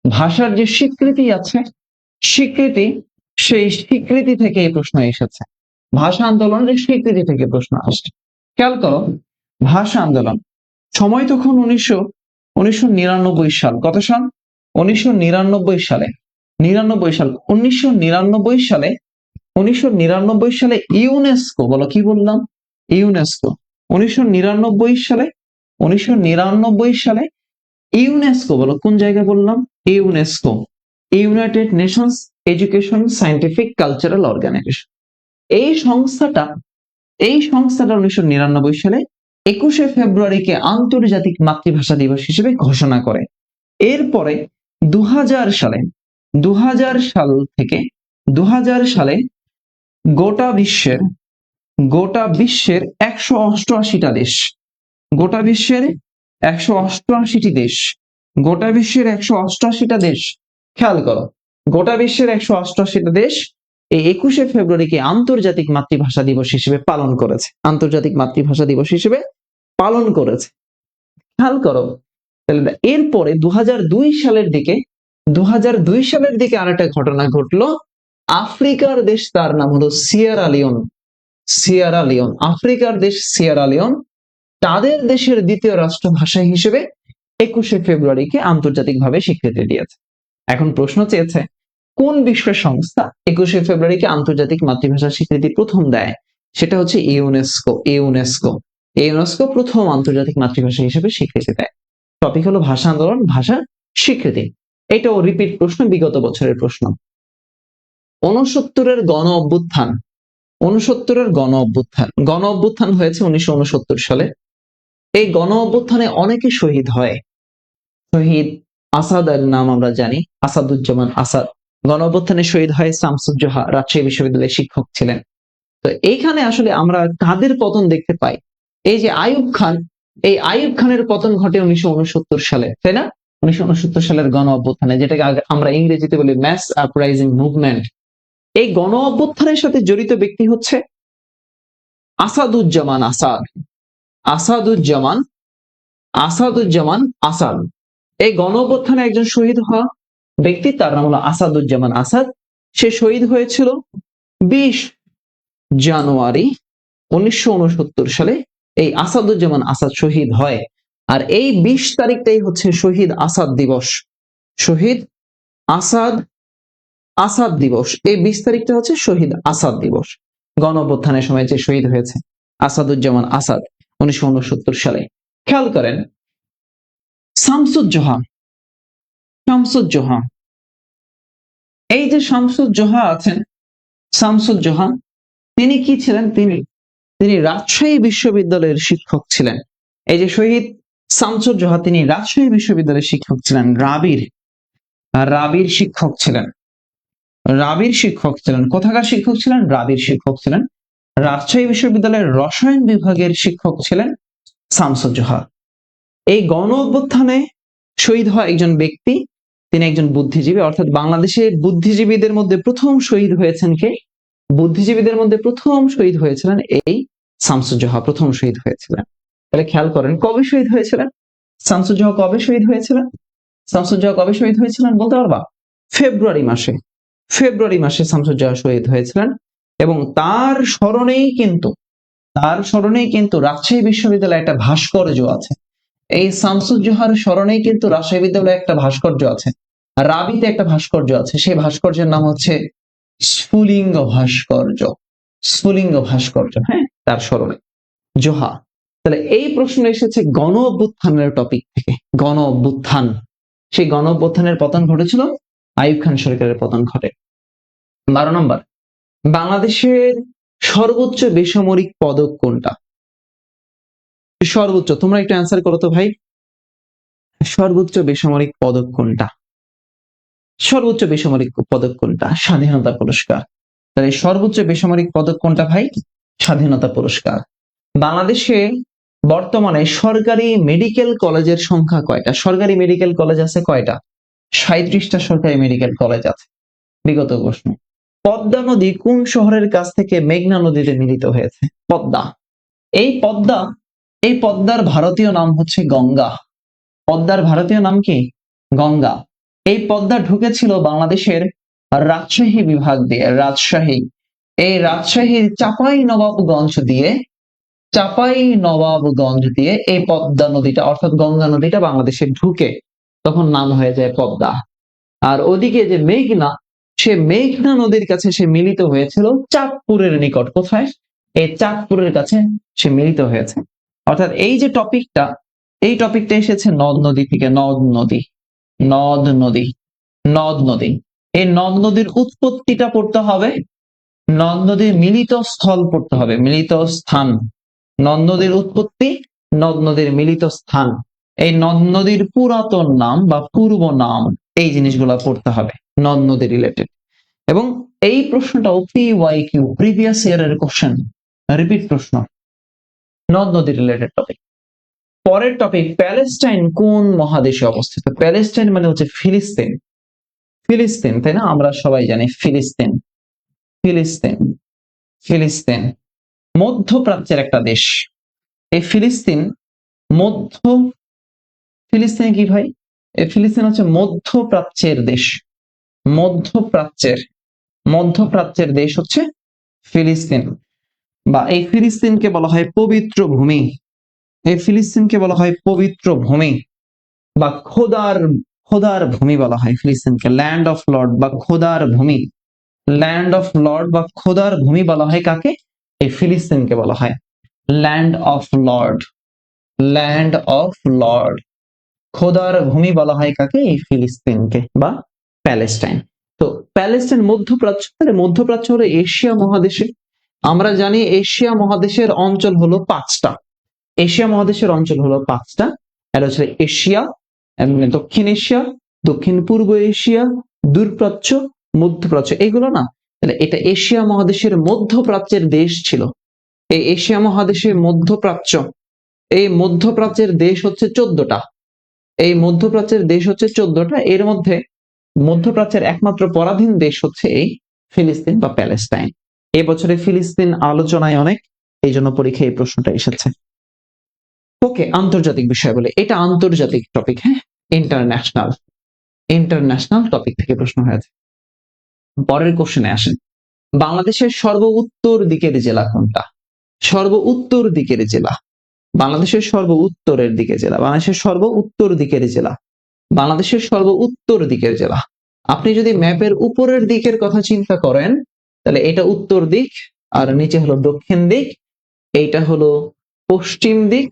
ভাষার যে স্বীকৃতি আছে, স্বীকৃতি, সেই স্বীকৃতি থেকে এই প্রশ্ন এসেছে। ভাষা আন্দোলনের স্বীকৃতি থেকে প্রশ্ন আসছে। খেয়াল করো, ভাষা আন্দোলন সময় তখন 1999 সাল। কত সাল? 1999 সালে, 1999 সালে, 1999 সালে ইউনেস্কো, বলো কি বললাম? ইউনেস্কো। 1999 সালে, 1999 সালে ইউনেস্কো, বলো কোন জায়গায় বললাম? UNESCO, United Nations Education Scientific Cultural Organization. এই সংস্থাটা 1999 সালে 21শে ফেব্রুয়ারিকে আন্তর্জাতিক মাতৃভাষা দিবস হিসেবে ঘোষণা করে। এরপরে 2000 সালে, 2000 সাল থেকে 2000 সালে গোটা বিশ্বের 188টা দেশ, গোটা বিশ্বের 188টি দেশ, গোটা বিশ্বের 188টা দেশ, খেয়াল করো, গোটা বিশ্বের 188টা দেশ এই 21শে ফেব্রুয়ারিকে আন্তর্জাতিক মাতৃভাষা দিবস হিসেবে পালন করেছে, আন্তর্জাতিক মাতৃভাষা দিবস হিসেবে পালন করেছে। খেয়াল করো, এরপরে 2002 সালের দিকে, 2002 সালের দিকে আরেকটা ঘটনা ঘটলো। আফ্রিকার দেশ, তার নাম হলো সিয়েরা লিওন, সিয়েরা লিওন, আফ্রিকার দেশ সিয়েরা লিওন, তাদের দেশের দ্বিতীয় রাষ্ট্রভাষা হিসেবে 21শে ফেব্রুয়ারিকে আন্তর্জাতিকভাবে স্বীকৃতি দিয়েছে। এখন প্রশ্ন চেয়েছে কোন বিশ্ব সংস্থা 21শে ফেব্রুয়ারিকে আন্তর্জাতিক মাতৃভাষা স্বীকৃতি প্রথম দেয়? সেটা হচ্ছে ইউনেস্কো। ইউনেস্কো প্রথম আন্তর্জাতিক মাতৃভাষা হিসেবে স্বীকৃতি দেয়। টপিক হলো ভাষা আন্দোলন, ভাষার স্বীকৃতি। এটাও রিপিট প্রশ্ন, বিগত বছরের প্রশ্ন। 69-এর গণ অভ্যুত্থান। 69-এর গণ অভ্যুত্থান হয়েছে 1969 সালে। এই গণ অভ্যুত্থানে অনেকে শহীদ হয়। শহীদ আসাদের নাম আমরা জানি, আসাদুজ্জামান আসাদ। গণ অভ্যুত্থানে শহীদ হয় শামসুজ্জোহা, রাজশাহী বিশ্ববিদ্যালয়ের শিক্ষক ছিলেন। তো এইখানে আসলে আমরা কাদের পতন দেখতে পাই? এই যে আইয়ুব খান, এই আইয়ুব খানের পতন ঘটে 1969 সালে, তাই না? 1969 সালের গণ অভ্যুত্থানে, যেটাকে আমরা ইংরেজিতে বলি ম্যাস আপরাইজিং মুভমেন্ট। এই গণ অভ্যুত্থানের সাথে জড়িত ব্যক্তি হচ্ছে আসাদুজ্জামান আসাদ। আসাদুজ্জামান আসাদুজ্জামান আসাদ। এই গণ অভ্যুত্থানে একজন শহীদ হওয়া ব্যক্তি, তার নাম হলো আসাদুজ্জামান আসাদ। সে শহীদ হয়েছিল 20 জানুয়ারি 1969 সালে। এই আসাদুজ্জামান আসাদ শহীদ হয়। আর এই 20 তারিখটাই হচ্ছে শহীদ আসাদ দিবস। শহীদ আসাদ দিবস। এই 20 তারিখটা হচ্ছে শহীদ আসাদ দিবস। গণ অভ্যুত্থানের সময় যে শহীদ হয়েছে আসাদুজ্জামান আসাদ 1969 সালে। খেয়াল করেন, শামসুজ্জোহা, এই যে শামসুজ্জোহা আছেন, শামসুজ্জোহা তিনি কি ছিলেন? তিনি রাজশাহী বিশ্ববিদ্যালয়ের শিক্ষক ছিলেন। এই যে শহীদ শামসুজ্জোহা, তিনি রাজশাহী বিশ্ববিদ্যালয়ের শিক্ষক ছিলেন। রাবির শিক্ষক ছিলেন। কোথাকার শিক্ষক ছিলেন? রাবির শিক্ষক ছিলেন। রাজশাহী বিশ্ববিদ্যালয়ের রসায়ন বিভাগের শিক্ষক ছিলেন শামসুজ্জোহা। এই গণ অভ্যুত্থানে শহীদ হওয়া একজন ব্যক্তি, তিনি একজন বুদ্ধিজীবী, অর্থাৎ বাংলাদেশের বুদ্ধিজীবীদের মধ্যে প্রথম শহীদ হয়েছেন কে? বুদ্ধিজীবীদের মধ্যে প্রথম শহীদ হয়েছিলেন এই শামসুজ্জোহা, প্রথম শহীদ হয়েছিলেন। তাহলে খেয়াল করেন, কবে শহীদ হয়েছিলেন শামসুজ্জোহা? কবে শহীদ হয়েছিলেন বলতে পারবা? ফেব্রুয়ারি মাসে শামসুজ্জোহা শহীদ হয়েছিলেন। এবং তার স্মরণেই কিন্তু রাজশাহী বিশ্ববিদ্যালয়ে একটা ভাস্কর্য আছে। এই শামসুজ্জোহার স্মরণেই কিন্তু রাজশাহী বিশ্ববিদ্যালয়ে একটা ভাস্কর্য আছে। রাবিতে একটা ভাস্কর্য আছে, সেই ভাস্কর্যের নাম হচ্ছে স্ফুলিঙ্গ ভাস্কর্য। হ্যাঁ, তার স্মরণে জোহা। তাহলে এই প্রশ্ন এসেছে গণ অভ্যুত্থানের টপিক থেকে। গণ অভ্যুত্থান, সেই গণ অভ্যুত্থানের পতন ঘটেছিল, আইয়ুব খান সরকারের পতন ঘটে। 12 নম্বর, বাংলাদেশের সর্বোচ্চ বেসামরিক পদক কোনটা? সর্বোচ্চ, তোমরা একটু অ্যান্সার করো তো ভাই। সর্বোচ্চ বেসামরিক পদক কোনটা? স্বাধীনতা পুরস্কার। তাহলে সর্বোচ্চ বেসামরিক পদক কোনটা ভাই? স্বাধীনতা পুরস্কার। বাংলাদেশে বর্তমানে সরকারি মেডিকেল কলেজের সংখ্যা কয়টা? সরকারি মেডিকেল কলেজ আছে কয়টা? 37টা সরকারি মেডিকেল কলেজ আছে। বিগত প্রশ্ন। পদ্মা নদী কোন শহরের কাছ থেকে মেঘনা নদীতে মিলিত হয়েছে? পদ্মা। এই পদ্মার ভারতীয় নাম হচ্ছে গঙ্গা। পদ্মার ভারতীয় নাম কি? গঙ্গা। এই পদ্মা ঢুকেছিল বাংলাদেশের রাজশাহী বিভাগ দিয়ে। এই রাজশাহীর চাপাই নবাবগঞ্জ দিয়ে এই পদ্মা নদীটা, অর্থাৎ গঙ্গা নদীটা বাংলাদেশে ঢুকে, তখন নাম হয়ে যায় পদ্মা। আর ওদিকে যে মেঘনা, সে মেঘনা নদীর কাছে সে মিলিত হয়েছিল চাঁদপুরের নিকট। কোথায়? এই চাঁদপুরের কাছে সে মিলিত হয়েছে। অর্থাৎ এই যে টপিকটা, এই টপিকটা এসেছে নদ নদী থেকে। নদ নদী। এই নদ নদীর উৎপত্তিটা পড়তে হবে, নদ নদীর মিলিত স্থল পড়তে হবে, মিলিত স্থান। নদ নদীর উৎপত্তি, নদ নদীর মিলিত স্থান, এই নদ নদীর পুরাতন নাম বা পূর্ব নাম, এই জিনিসগুলো পড়তে হবে নদ নদী রিলেটেড। এবং এই প্রশ্নটা PYQ, প্রিভিয়াস ইয়ারের কোশ্চেন, রিপিট প্রশ্ন, নদ নদী রিলেটেড টপিক। পরের টপিক, প্যালেস্টাইন কোন মহাদেশে অবস্থিত? প্যালেস্টাইন মানে হচ্ছে ফিলিস্তিন, তাই না? আমরা সবাই জানি ফিলিস্তিন মধ্যপ্রাচ্যের একটা দেশ। এই ফিলিস্তিন কি ভাই? এই ফিলিস্তিন হচ্ছে মধ্যপ্রাচ্যের দেশ। মধ্যপ্রাচ্যের দেশ হচ্ছে ফিলিস্তিন, বা এই ফিলিস্তিনকে বলা হয় পবিত্র ভূমি। এই ফিলিস্তিনকে বলা হয় পবিত্র ভূমি বা খোদার ভূমি বলা হয় ফিলিস্তিনকে। ল্যান্ড অফ লর্ড বা খোদার ভূমি বলা হয় কাকে? এই ফিলিস্তিনকে বলা হয় land of Lord, land of Lord, খোদার ভূমি বলা হয় কাকে? এই ফিলিস্তিনকে বা প্যালেস্টাইন। তো প্যালেস্টাইন মধ্যপ্রাচ্য, তাহলে মধ্যপ্রাচ্য হলো এশিয়া মহাদেশে। আমরা জানি এশিয়া মহাদেশের অঞ্চল হলো পাঁচটা, এশিয়া মহাদেশের অঞ্চল হলো পাঁচটা। এটা হচ্ছে এশিয়া, দক্ষিণ এশিয়া, দক্ষিণ পূর্ব এশিয়া, দূরপ্রাচ্য, মধ্যপ্রাচ্য, এগুলো না? তাহলে এটা এশিয়া মহাদেশের মধ্যপ্রাচ্যের দেশ ছিল। এই এশিয়া মহাদেশের মধ্যপ্রাচ্য, এই মধ্যপ্রাচ্যের দেশ হচ্ছে 14টা। এই মধ্যপ্রাচ্যের দেশ হচ্ছে 14টা। এর মধ্যে মধ্যপ্রাচ্যের একমাত্র পরাধীন দেশ হচ্ছে এই ফিলিস্তিন বা প্যালেস্টাইন। এবছরে ফিলিস্তিন আলোচনায় অনেক, এই জন্য পরীক্ষায় এই প্রশ্নটা এসেছে। ওকে, আন্তর্জাতিক বিষয় বলে, এটা আন্তর্জাতিক টপিক, হ্যাঁ, ইন্টারন্যাশনাল, ইন্টারন্যাশনাল টপিক থেকে প্রশ্ন হয়েছে। পরের কোশ্চেনে আসেন, বাংলাদেশের সর্ব উত্তর দিকের জেলা কোনটা? সর্ব উত্তর দিকের জেলা, বাংলাদেশের সর্ব উত্তরের দিকে জেলা, বাংলাদেশের সর্ব উত্তর দিকের জেলা, বাংলাদেশের সর্ব উত্তর দিকের জেলা। আপনি যদি ম্যাপের উপরের দিকের কথা চিন্তা করেন, তাহলে এটা উত্তর দিক, আর নিচে হলো দক্ষিণ দিক, এইটা হলো পশ্চিম দিক,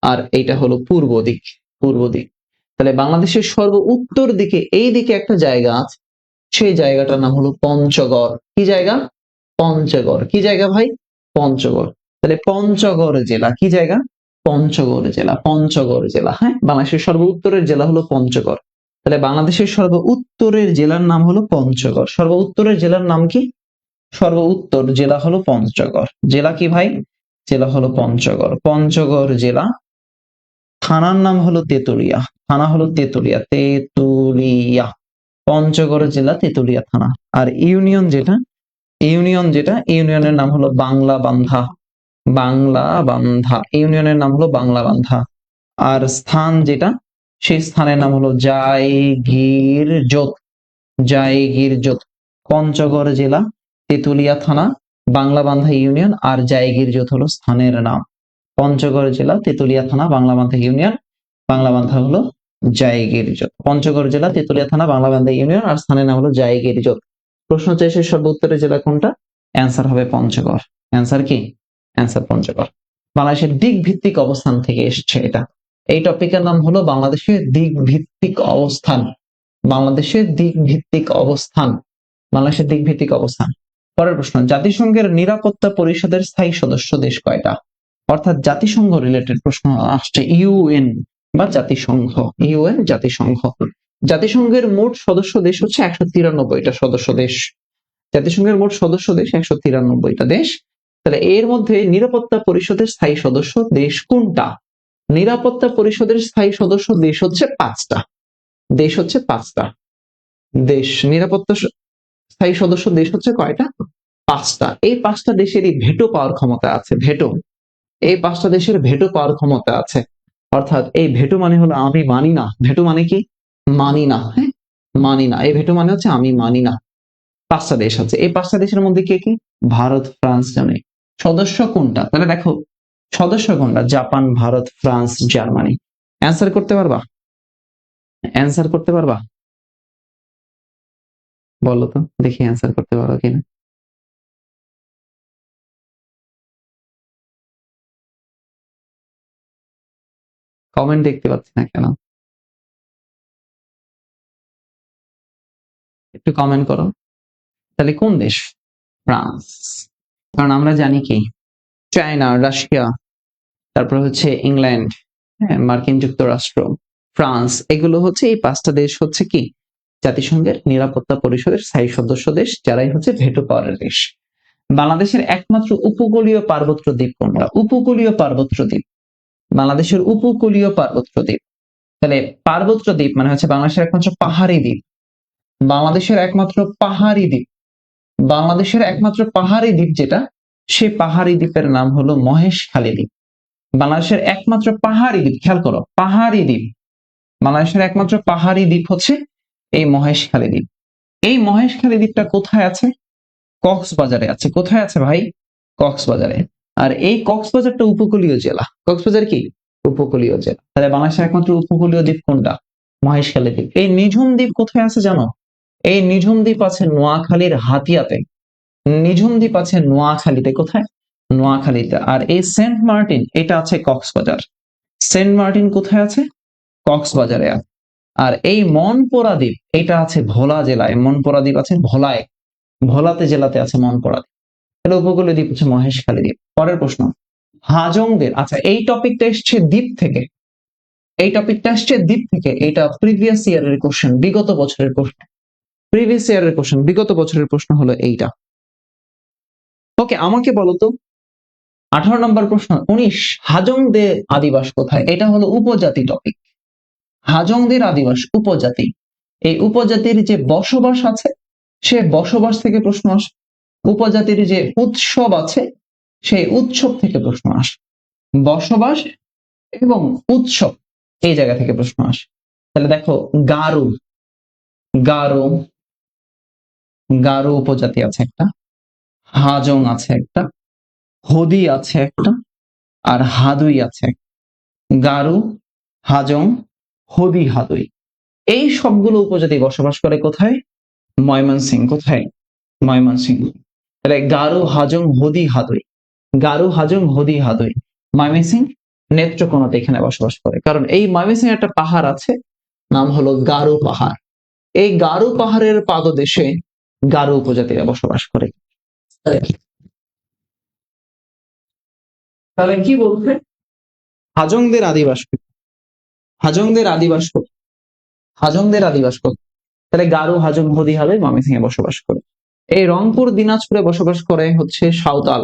আর এইটা হলো পূর্ব দিক, পূর্ব দিক। তাহলে বাংলাদেশের সর্ব উত্তর দিকে এই দিকে একটা জায়গা আছে, সেই জায়গাটার নাম হলো পঞ্চগড়। কি জায়গা? পঞ্চগড়। কি জায়গা ভাই? পঞ্চগড়। তাহলে পঞ্চগড় জেলা কি জায়গা? পঞ্চগড় জেলা, পঞ্চগড় জেলা, হ্যাঁ, বাংলাদেশের সর্ব উত্তরের জেলা হলো পঞ্চগড়। তাহলে বাংলাদেশের সর্ব উত্তরের জেলার নাম হলো পঞ্চগড়। সর্ব উত্তরের জেলার নাম কি? সর্ব উত্তর জেলা হলো পঞ্চগড়। জেলা কি ভাই? জেলা হলো পঞ্চগড়, পঞ্চগড় জেলা। থানার নাম হলো তেতুলিয়া, থানা হলো তেতুলিয়া, তেতুলিয়া, পঞ্চগড় জেলা তেতুলিয়া থানা। আর ইউনিয়ন যেটা, ইউনিয়ন যেটা, ইউনিয়নের নাম হলো বাংলা বান্ধা, বাংলা বান্ধা, ইউনিয়নের নাম হলো বাংলা বান্ধা। আর স্থান যেটা, সেই স্থানের নাম হলো জায়গিরজোত, জায়গিরজোত। পঞ্চগড় জেলা, তেতুলিয়া থানা, বাংলা বান্ধা ইউনিয়ন, আর জায়গিরজোত হলো স্থানের নাম। পঞ্চগড় জেলা, তেতুলিয়া থানা, বাংলা বান্ধা ইউনিয়ন, বাংলা বান্ধা হলো জায়গিরজোত। পঞ্চগড় জেলা, তেতুলিয়া থানা, বাংলা বান্ধা ইউনিয়ন, আর স্থানের নাম হলো জায়গিরজোত। প্রশ্ন হচ্ছে এসে সর্ব উত্তরের জেলা কোনটা? অ্যান্সার হবে পঞ্চগড়। অ্যান্সার কি? অ্যান্সার পঞ্চগড়। বাংলাদেশের দিক ভিত্তিক অবস্থান থেকে এসছে এটা। এই টপিকের নাম হলো বাংলাদেশের দিক ভিত্তিক অবস্থান, বাংলাদেশের দিক ভিত্তিক অবস্থান, বাংলাদেশের দিক ভিত্তিক অবস্থান। পরের প্রশ্ন, জাতিসংঘের নিরাপত্তা পরিষদের স্থায়ী সদস্য দেশ কয়টা? অর্থাৎ জাতিসংঘ রিলেটেড প্রশ্ন আসছে, ইউএন বা জাতিসংঘ, ইউএন জাতিসংঘ। জাতিসংঘের মোট সদস্য দেশ হচ্ছে 193টা সদস্য দেশ। জাতিসংঘের মোট সদস্য দেশ 193টা দেশ। তাহলে এর মধ্যে নিরাপত্তা পরিষদের স্থায়ী সদস্য দেশ কোনটা? নিরাপত্তা পরিষদের স্থায়ী সদস্য দেশ হচ্ছে 5টা, দেশ হচ্ছে 5টা দেশ। নিরাপত্তা স্থায়ী সদস্য দেশ হচ্ছে কয়টা? 5টা। এই 5টা দেশেরই ভেটো পাওয়ার ক্ষমতা আছে, ভেটো। এই 5টা দেশের ভেটো পাওয়ার ক্ষমতা আছে। অর্থাৎ এই ভেটো মানে হলো আমি মানি না, ভেটো মানে কি? মানি না, হ্যাঁ, মানি না। এই ভেটো মানে হচ্ছে আমি মানি না। 5টা দেশ আছে, এই 5টা দেশের মধ্যে কে কি? Bharat, France, Germany. সদস্য কোনটা? তাহলে দেখো সদস্য কোনটা? Japan, Bharat, France, Germany. Answer করতে পারবা? অ্যান্সার করতে পারবা? বলো তো দেখি অ্যান্সার করতে পারো কিনা। কমেন্ট দেখতে পাচ্ছি না কেন? একটু কমেন্ট করো। তাহলে কোন দেশ? ফ্রান্স। কারণ আমরা জানি কি, চায়না, রাশিয়া, তারপর হচ্ছে ইংল্যান্ড, হ্যাঁ, মার্কিন যুক্তরাষ্ট্র, ফ্রান্স, এগুলো হচ্ছে এই 5টা দেশ হচ্ছে কি জাতিসংঘের নিরাপত্তা পরিষদের স্থায়ী সদস্য দেশ, যারাই হচ্ছে ভেটো পাওয়ারের দেশ। বাংলাদেশের একমাত্র উপকূলীয় পার্বত্য দ্বীপ কোনটা? উপকূলীয় পার্বত্য দ্বীপ, বাংলাদেশের উপকূলীয় পার্বত্য দ্বীপ। তাহলে পার্বত্য দ্বীপ মানে হচ্ছে বাংলাদেশের একমাত্র পাহাড়ি দ্বীপ, বাংলাদেশের একমাত্র পাহাড়ি দ্বীপ, বাংলাদেশের একমাত্র পাহাড়ি দ্বীপ যেটা, সেই পাহাড়ি দ্বীপের নাম হলো মহেশখালী দ্বীপ। বাংলাদেশের একমাত্র পাহাড়ি দ্বীপ, খেয়াল করো, পাহাড়ি দ্বীপ, বাংলাদেশের একমাত্র পাহাড়ি দ্বীপ হচ্ছে এই মহেশখালী দ্বীপ। এই মহেশখালী দ্বীপটা কোথায় আছে? কক্সবাজারে আছে। কোথায় আছে ভাই? কক্সবাজারে। আর এই কক্সবাজারটা উপকূলীয় জেলা। কক্সবাজার কি? উপকূলীয় জেলা। তাহলে বাংলাদেশের একমাত্র উপকূলীয় দ্বীপ কোনটা? মহেশখালী দ্বীপ। এই নিঝুম দ্বীপ কোথায় আছে জানো? এই নিঝুম দ্বীপ আছে নোয়াখালীর হাতিয়াতে। নিঝুম দ্বীপ আছে নোয়াখালীতে। কোথায়? নোয়াখালীতে। আর এই সেন্ট মার্টিন এটা আছে কক্সবাজার। সেন্ট মার্টিন কোথায় আছে? কক্সবাজারে আছে। আর এই মনপুরা দ্বীপ এটা আছে ভোলা জেলায়। মনপুরা দ্বীপ আছে ভোলায়, ভোলাতে জেলাতে আছে মনপুরা দ্বীপ। এটা উপকূলীয় দ্বীপ হচ্ছে মহেশখালী দ্বীপ। পরের প্রশ্ন, হাজংদের, আচ্ছা এই টপিকটা এসছে দ্বীপ থেকে, এই টপিকটা আসছে দ্বীপ থেকে। এটা প্রিভিয়াস ইয়ারের কোশ্চেন, বিগত বছরের প্রশ্ন, প্রিভিয়াস ইয়ারের কোশ্চেন, বিগত বছরের প্রশ্ন হলো এইটা। ওকে, আমাকে বলো তো 18 নম্বর প্রশ্ন, 19 হাজংদের আদিবাস কোথায়? এটা হলো উপজাতি টপিক। হাজংদের আদিবাস উপজাতি, এই উপজাতির যে বসবাস আছে সে বসবাস থেকে প্রশ্ন আসে। উপজাতির যে উৎসব আছে সেই উৎসব থেকে প্রশ্ন আসে। বসবাস এবং উৎসব এই জায়গা থেকে প্রশ্ন আসে। তাহলে দেখো গারো, গারো, গারো উপজাতি আছে একটা, হাজং আছে একটা, হদি আছে একটা, আর হাদুই আছে একটা। গারো, হাজং, হদি, হাদুই, এই সবগুলো উপজাতি বসবাস করে কোথায়? ময়মনসিংহ। কোথায়? ময়মনসিংহ। তাহলে গারো, হাজং, হদি, হাদুই, গারো, হাজং, হদি, হাদুই, ময়মনসিংহ, নেত্রকোনাতে এখানে বসবাস করে। কারণ এই ময়মনসিংহ একটা পাহাড় আছে, নাম হলো গারো পাহাড়। এই গারো পাহাড়ের পাদদেশে গারো উপজাতিরা বসবাস করে। তাহলে কি বলছে? হাজংদের আদিবাস, হাজংদের আদিবাস, হাজংদের আদিবাস। তাহলে গারো, হাজং, হদি, হাদুই ময়মনসিংহে বসবাস করে। এই রংপুর দিনাজপুরে বসবাস করে হচ্ছে সাঁওতাল,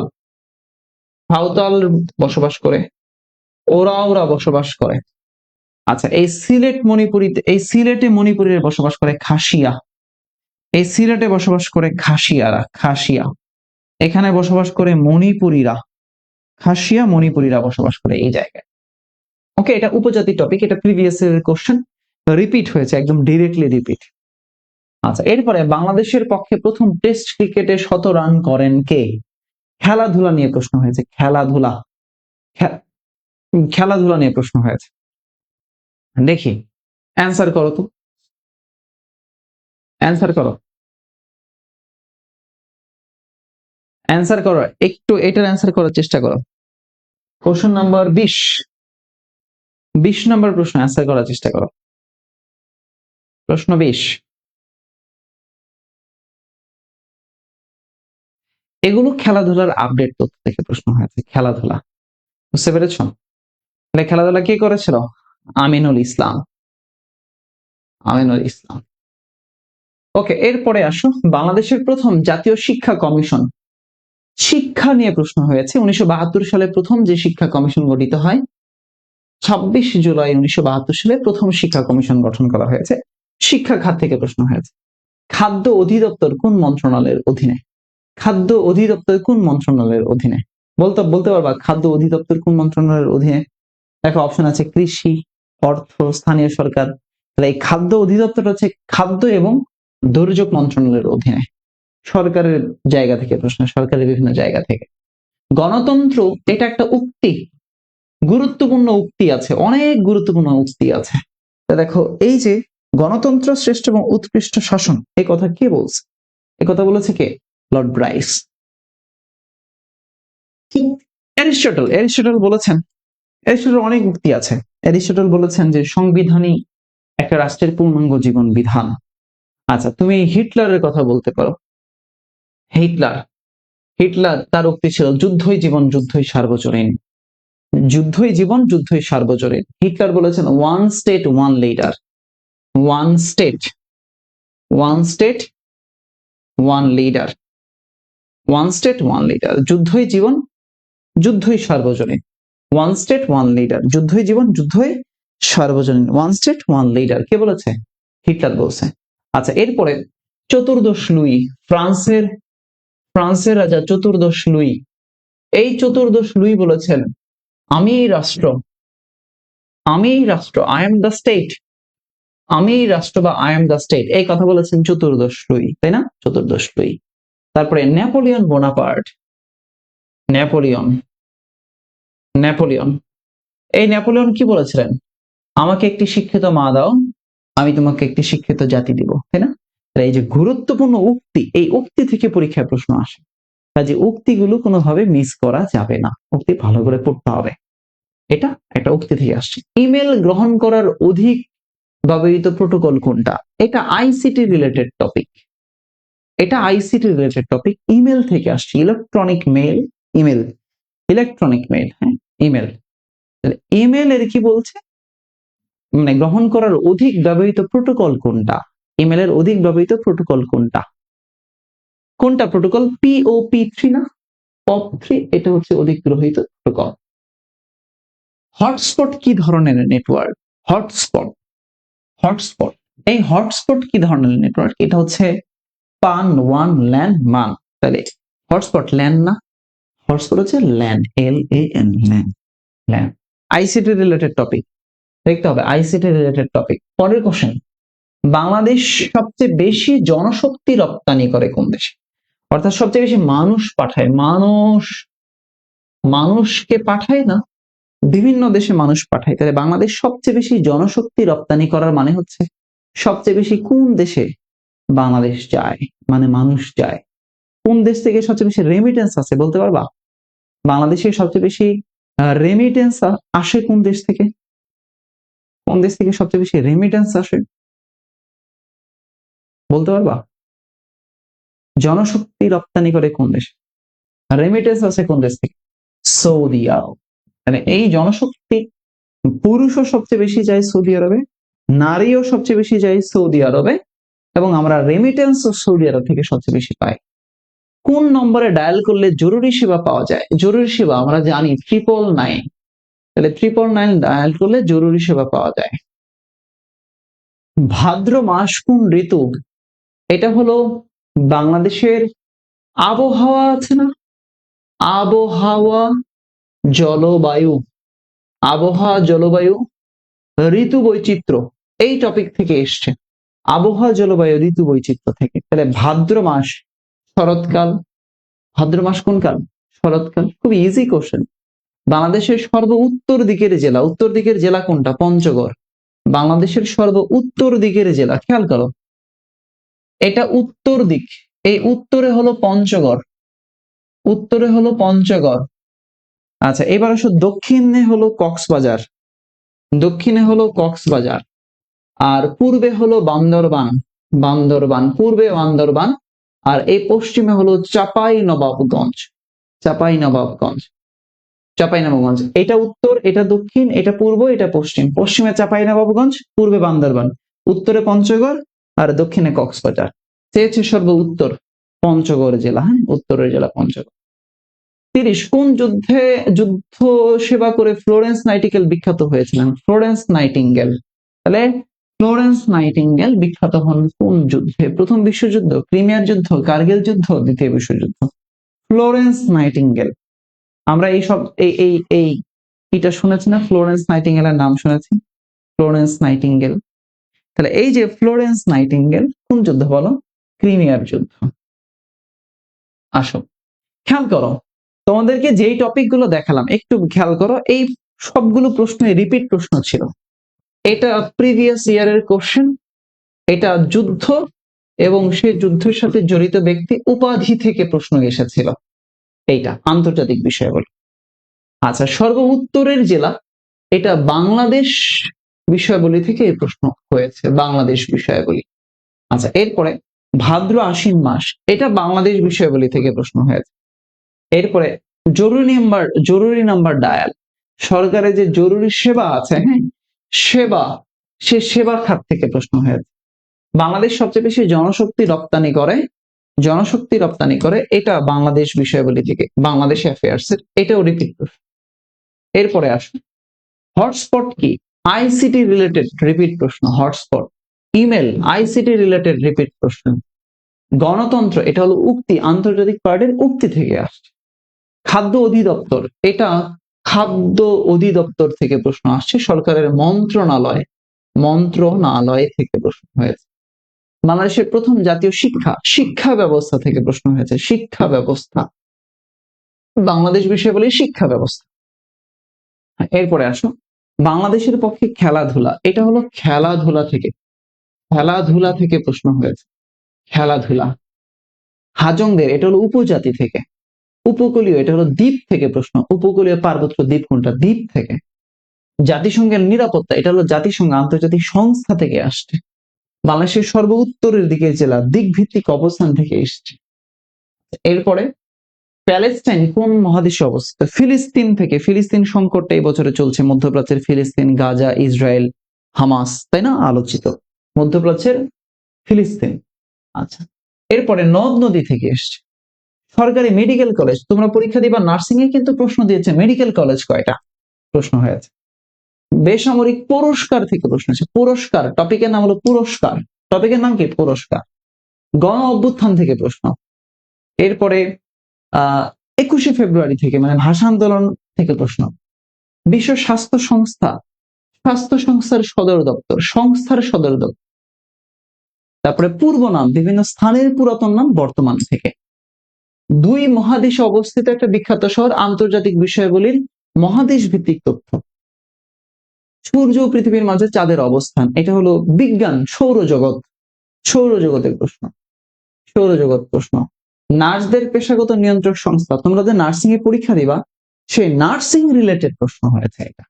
সাঁওতাল বসবাস করে, ওরা বসবাস করে। আচ্ছা এই সিলেট মণিপুরীতে, এই সিলেটে মণিপুরীরা বসবাস করে খাসিয়া, এই সিলেটে বসবাস করে খাসিয়ারা, খাসিয়া। এখানে বসবাস করে মণিপুরীরা, খাসিয়া মণিপুরীরা বসবাস করে এই জায়গায়। ওকে, এটা উপজাতি টপিক, এটা প্রিভিয়াস এর কোশ্চেন, রিপিট হয়েছে, একদম ডিরেক্টলি রিপিট। আচ্ছা এরপরে বাংলাদেশের পক্ষে প্রথম টেস্ট ক্রিকেটে 100 রান করেন কে? খেলাধুলা নিয়ে প্রশ্ন হয়েছে, খেলাধুলা, খেলাধুলা নিয়ে প্রশ্ন হয়েছে। দেখি অ্যান্সার করো তো, অ্যান্সার করো, অ্যান্সার করো, একটু এটার অ্যান্সার করার চেষ্টা করো। কোশ্চেন নাম্বার 20, 20 নম্বর প্রশ্ন অ্যান্সার করার চেষ্টা করো। প্রশ্ন 20, এগুলো খেলাধুলার আপডেট তথ্য থেকে প্রশ্ন হয়েছে। খেলাধুলা, বুঝতে পেরেছ? তাহলে খেলাধুলা কে করেছিল? আমিনুল ইসলাম, আমিনুল ইসলাম। ওকে, এরপরে আসো বাংলাদেশের প্রথম জাতীয় শিক্ষা কমিশন, শিক্ষা নিয়ে প্রশ্ন হয়েছে। 1972 সালে প্রথম যে শিক্ষা কমিশন গঠিত হয়, 26 জুলাই 1972 সালে প্রথম শিক্ষা কমিশন গঠন করা হয়েছে। শিক্ষা খাত থেকে প্রশ্ন হয়েছে। খাদ্য অধিদপ্তর কোন মন্ত্রণালয়ের অধীনে? খাদ্য অধিদপ্তর কোন মন্ত্রণালয়ের অধীনে? বলতে পারবা খাদ্য অধিদপ্তর কোন মন্ত্রণালয়ের অধীনে? দেখো অপশন আছে কৃষি, অর্থ, স্থানীয় সরকার। তাহলে এই খাদ্য অধিদপ্তর হচ্ছে খাদ্য এবং দুর্যোগ মন্ত্রণালয়ের অধীনে। সরকারের জায়গা থেকে প্রশ্ন, সরকারের বিভিন্ন জায়গা থেকে। গণতন্ত্র এটা একটা উক্তি, গুরুত্বপূর্ণ উক্তি আছে, অনেক গুরুত্বপূর্ণ উক্তি আছে। দেখো এই যে গণতন্ত্র শ্রেষ্ঠ এবং উৎকৃষ্ট শাসন, এই কথা কে বলছে? এই কথা বলেছে কে? Lord Bryce. অ্যারিস্টটল, অ্যারিস্টটল বলেছেন, অ্যারিস্টটল অনেক উক্তি আছে। অ্যারিস্টটল বলেছেন যে সংবিধানই একটা রাষ্ট্রের পূর্ণাঙ্গ জীবন বিধান। আচ্ছা তুমি হিটলারের কথা বলতে পারো। হিটলার, হিটলার তার উক্তি ছিল যুদ্ধই জীবন, যুদ্ধই সার্বজনীন, যুদ্ধই জীবন, যুদ্ধই সার্বজনীন। হিটলার বলেছেন one state one leader, one state, one state one leader, one state one leader, যুদ্ধই জীবন, যুদ্ধই সার্বজনীন। ওয়ান স্টেট ওয়ান লিডার, যুদ্ধই জীবন, যুদ্ধই সার্বজনীন, ওয়ান স্টেট ওয়ান লিডার। কে বলেছে? হিটলার বলছে। আচ্ছা এরপরে চতুর্দশ লুই, ফ্রান্সের, ফ্রান্সের রাজা চতুর্দশ লুই, এই চতুর্দশ লুই বলেছেন আমি রাষ্ট্র, আমি রাষ্ট্র, আই এম দ্য স্টেট, আমি রাষ্ট্র বা আই এম দ্য স্টেট, এই কথা বলেছেন চতুর্দশ লুই, তাই না? চতুর্দশ লুই। তারপরে নেপোলিয়ন বোনাপার্ট, নেপোলিয়ন, নেপোলিয়ন, এই নেপোলিয়ন কি বলেছিলেন? আমাকে একটি শিক্ষিত মা দাও, আমি তোমাকে একটি শিক্ষিত জাতি দিব, তাই না? এই যে গুরুত্বপূর্ণ উক্তি, এই উক্তি থেকে পরীক্ষায় প্রশ্ন আসে। কাজে উক্তিগুলো কোনোভাবে মিস করা যাবে না, উক্তি ভালো করে পড়তে হবে। এটা একটা উক্তি থেকে আসছে। ইমেল গ্রহণ করার অধিক ব্যবহৃত প্রোটোকল কোনটা? এটা আইসিটি রিলেটেড টপিক। এটা আইসিটি রিলেটেড টপিক, ইমেল থেকে আসছে, electronic mail, email, electronic mail, হ্যাঁ ইমেল। ইমেল এর কি বলছে, মানে গ্রহণ করার অধিক ব্যবহৃত প্রোটোকল কোনটা? ইমেলের অধিক ব্যবহৃত প্রোটোকল কোনটা? কোনটা প্রোটোকল? POP3 না POP3? এটা হচ্ছে অধিক ব্যবহৃত প্রোটোকল। হটস্পট কি ধরনের নেটওয়ার্ক? হটস্পট, হটস্পট, এই হটস্পট কি ধরনের নেটওয়ার্ক? এটা হচ্ছে পান ওয়ান ল্যান মান। তাহলে হটস্পট ল্যান না, হটস্পট হচ্ছে LAN, LAN, LAN, LAN. ICT related topic দেখতে হবে, আইসিটি রিলেটেড টপিক। পরের কোশ্চেন, বাংলাদেশ সবচেয়ে বেশি জনশক্তি রপ্তানি করে কোন দেশে? অর্থাৎ সবচেয়ে বেশি মানুষ পাঠায়, মানুষকে পাঠায় না, বিভিন্ন দেশে মানুষ পাঠায়। তাহলে বাংলাদেশ সবচেয়ে বেশি জনশক্তি রপ্তানি করার মানে হচ্ছে সবচেয়ে বেশি কোন দেশে বাংলাদেশ যায়, মানে মানুষ যায়। কোন দেশ থেকে সবচেয়ে বেশি রেমিটেন্স আছে বলতে পারবা? বাংলাদেশের সবচেয়ে বেশি রেমিটেন্স আসে কোন দেশ থেকে? কোন দেশ থেকে সবচেয়ে বেশি রেমিটেন্স আসে বলতে পারবা? জনশক্তি রপ্তানি করে কোন দেশ, রেমিটেন্স আছে কোন দেশ থেকে? সৌদি আরব। মানে এই জনশক্তি, পুরুষও সবচেয়ে বেশি যায় সৌদি আরবে, নারীও সবচেয়ে বেশি যায় সৌদি আরবে, এবং আমরা রেমিটেন্স সৌদি আরব থেকে সবচেয়ে বেশি পাই। কোন নম্বরে ডায়াল করলে জরুরি সেবা পাওয়া যায়? জরুরি সেবা আমরা জানি 999, তাহলে 999 ডায়াল করলে জরুরি সেবা পাওয়া যায়। ভাদ্র মাস কোন ঋতু? এটা হলো বাংলাদেশের আবহাওয়া আছে না, আবহাওয়া জলবায়ু, আবহাওয়া জলবায়ু ঋতু বৈচিত্র্য, এই টপিক থেকে এসছে। আবহাওয়া জলবায়ু ঋতু বৈচিত্র্য থেকে। তাহলে ভাদ্র মাস শরৎকাল, ভাদ্র মাস কোন কাল? শরৎকাল। খুব ইজি কোশ্চেন। বাংলাদেশের সর্ব উত্তর দিকের জেলা, উত্তর দিকের জেলা কোনটা? পঞ্চগড়। বাংলাদেশের সর্ব উত্তর দিকের জেলা, খেয়াল করো, এটা উত্তর দিক, এই উত্তরে হলো পঞ্চগড়, উত্তরে হলো পঞ্চগড়। আচ্ছা এবার আসো, দক্ষিণে হলো কক্সবাজার, দক্ষিণে হলো কক্সবাজার, আর পূর্বে হলো বান্দরবান, বান্দরবান পূর্বে বান্দরবান, আর এই পশ্চিমে হলো চাপাই নবাবগঞ্জ, চাপাই নবাবগঞ্জ, চাপাই নবাবগঞ্জ। এটা উত্তর, এটা দক্ষিণ, এটা পূর্ব, এটা পশ্চিম। পশ্চিমে চাপাই নবাবগঞ্জ, পূর্বে বান্দরবান, উত্তরে পঞ্চগড়, আর দক্ষিণে কক্সবাজার। চেয়েছে সর্ব উত্তর পঞ্চগড় জেলা, হ্যাঁ উত্তরের জেলা পঞ্চগড়। 30, কোন যুদ্ধে যুদ্ধ সেবা করে ফ্লোরেন্স নাইটিঙ্গেল বিখ্যাত হয়েছিলেন? ফ্লোরেন্স নাইটিঙ্গেল, তাহলে ফ্লোরেন্স নাইটিঙ্গেল বিখ্যাত হন কোন যুদ্ধে? প্রথম বিশ্বযুদ্ধ, ক্রিমিয়ার যুদ্ধ, কার্গিল যুদ্ধ, দ্বিতীয় বিশ্বযুদ্ধ। ফ্লোরেন্স নাইটিঙ্গেল, আমরা এই সব এই এই এই এটা শুনেছি না, ফ্লোরেন্স নাইটিঙ্গেলের নাম শুনেছি, ফ্লোরেন্স নাইটিঙ্গেল। তাহলে এই যে ফ্লোরেন্স নাইটিঙ্গেল কোন যুদ্ধ বলো? ক্রিমিয়ার যুদ্ধ। আসো খেয়াল করো, তোমাদেরকে যেই টপিক গুলো দেখালাম একটু খেয়াল করো, এই সবগুলো প্রশ্ন রিপিট প্রশ্ন ছিল। এটা প্রিভিয়াস ইয়ারের কোশ্চেন, এটা যুদ্ধ এবং সেই যুদ্ধের সাথে জড়িত ব্যক্তি উপাধি থেকে প্রশ্ন এসেছিল, এইটা আন্তর্জাতিক বিষয়াবলী। আচ্ছা সর্ব উত্তরের জেলা, এটা বাংলাদেশ বিষয়াবলী থেকে এই প্রশ্ন হয়েছে, বাংলাদেশ বিষয়াবলী। আচ্ছা এরপরে ভাদ্র আশ্বিন মাস, এটা বাংলাদেশ বিষয়াবলী থেকে প্রশ্ন হয়েছে। এরপরে জরুরি নাম্বার ডায়াল, সরকারের যে জরুরি সেবা আছে, হ্যাঁ সেবা, সে সেবা খাত থেকে প্রশ্ন হয়েছে। বাংলাদেশ সবচেয়ে বেশি জনশক্তি রপ্তানি করে, জনশক্তি রপ্তানি করে, এটা বাংলাদেশ বিষয়াবলী থেকে, বাংলাদেশ অ্যাফেয়ার্স এর, এটাও রিপিট প্রশ্ন। এরপরে আসুন, হটস্পট কি? আইসিটি রিলেটেড রিপিট প্রশ্ন, hotspot. Email ICT related repeat প্রশ্ন। গণতন্ত্র, এটা হলো উক্তি, আন্তর্জাতিক পার্টির উক্তি থেকে আসছে। খাদ্য অধিদপ্তর, এটা খাদ্য অধিদপ্তর থেকে প্রশ্ন আসছে, সরকারের মন্ত্রণালয়, মন্ত্রণালয় থেকে প্রশ্ন হয়েছে। বাংলাদেশের প্রথম জাতীয় শিক্ষা, শিক্ষা ব্যবস্থা থেকে প্রশ্ন হয়েছে, শিক্ষা ব্যবস্থা, বাংলাদেশ বিষয়াবলী শিক্ষা ব্যবস্থা। এরপরে আসো, বাংলাদেশের পক্ষে খেলাধুলা, এটা হলো খেলাধুলা থেকে, খেলাধুলা থেকে প্রশ্ন হয়েছে, খেলাধুলা। হাজংদের, এটা হলো উপজাতি থেকে, উপকূলীয়, এটা হলো দ্বীপ থেকে প্রশ্ন। উপকূলীয় পার্বত্য দ্বীপ কোনটা? দ্বীপ থেকে। জাতিসংঘের নিরাপত্তা, এটা হলো জাতিসংঘ আন্তর্জাতিক সংস্থা থেকে আসছে। বাংলাদেশের সর্ব উত্তরের দিকে জেলা, দিক ভিত্তিক অবস্থান থেকে এসছে। এরপরে প্যালেস্টাইন কোন মহাদেশে অবস্থিত? ফিলিস্তিন থেকে। ফিলিস্তিন সংকটটা এই বছরে চলছে, মধ্যপ্রাচ্যের ফিলিস্তিন, গাজা, ইসরায়েল, হামাস, তাই না আলোচিত, মধ্যপ্রাচ্যের ফিলিস্তিন। আচ্ছা, এরপরে নদ নদী থেকে এসছে। সরকারি মেডিকেল কলেজ, তোমরা পরীক্ষা দিবা নার্সিং এ কিন্তু প্রশ্ন দিয়েছে মেডিকেল কলেজ কয়টা, প্রশ্ন হয়েছে। বেসামরিক পুরস্কার থেকে প্রশ্ন আছে, পুরস্কার, টপিকের নাম হলো পুরস্কার, টপিকের নাম কি? পুরস্কার। গণ অভ্যুত্থান থেকে প্রশ্ন। এরপরে 21শে ফেব্রুয়ারি থেকে মানে ভাষা আন্দোলন থেকে প্রশ্ন। বিশ্ব স্বাস্থ্য সংস্থা, স্বাস্থ্য সংস্থার সদর দপ্তর, সংস্থার সদর দপ্তর। তারপরে পূর্ব নাম, বিভিন্ন স্থানের পুরাতন নাম বর্তমান থেকে। দুই মহাদেশে অবস্থিত একটা বিখ্যাত শহর, আন্তর্জাতিক বিষয়াবলীর মহাদেশ ভিত্তিক তথ্য। সূর্য ও পৃথিবীর মাঝে চাঁদের অবস্থান, এটা হলো বিজ্ঞান, সৌরজগৎ, সৌরজগতের প্রশ্ন, সৌরজগৎ প্রশ্ন। নার্সদের পেশাগত নিয়ন্ত্রক সংস্থা, তোমরা যে নার্সিং এ পরীক্ষা দিবা সেই নার্সিং রিলেটেড প্রশ্ন হয়েছে এটা।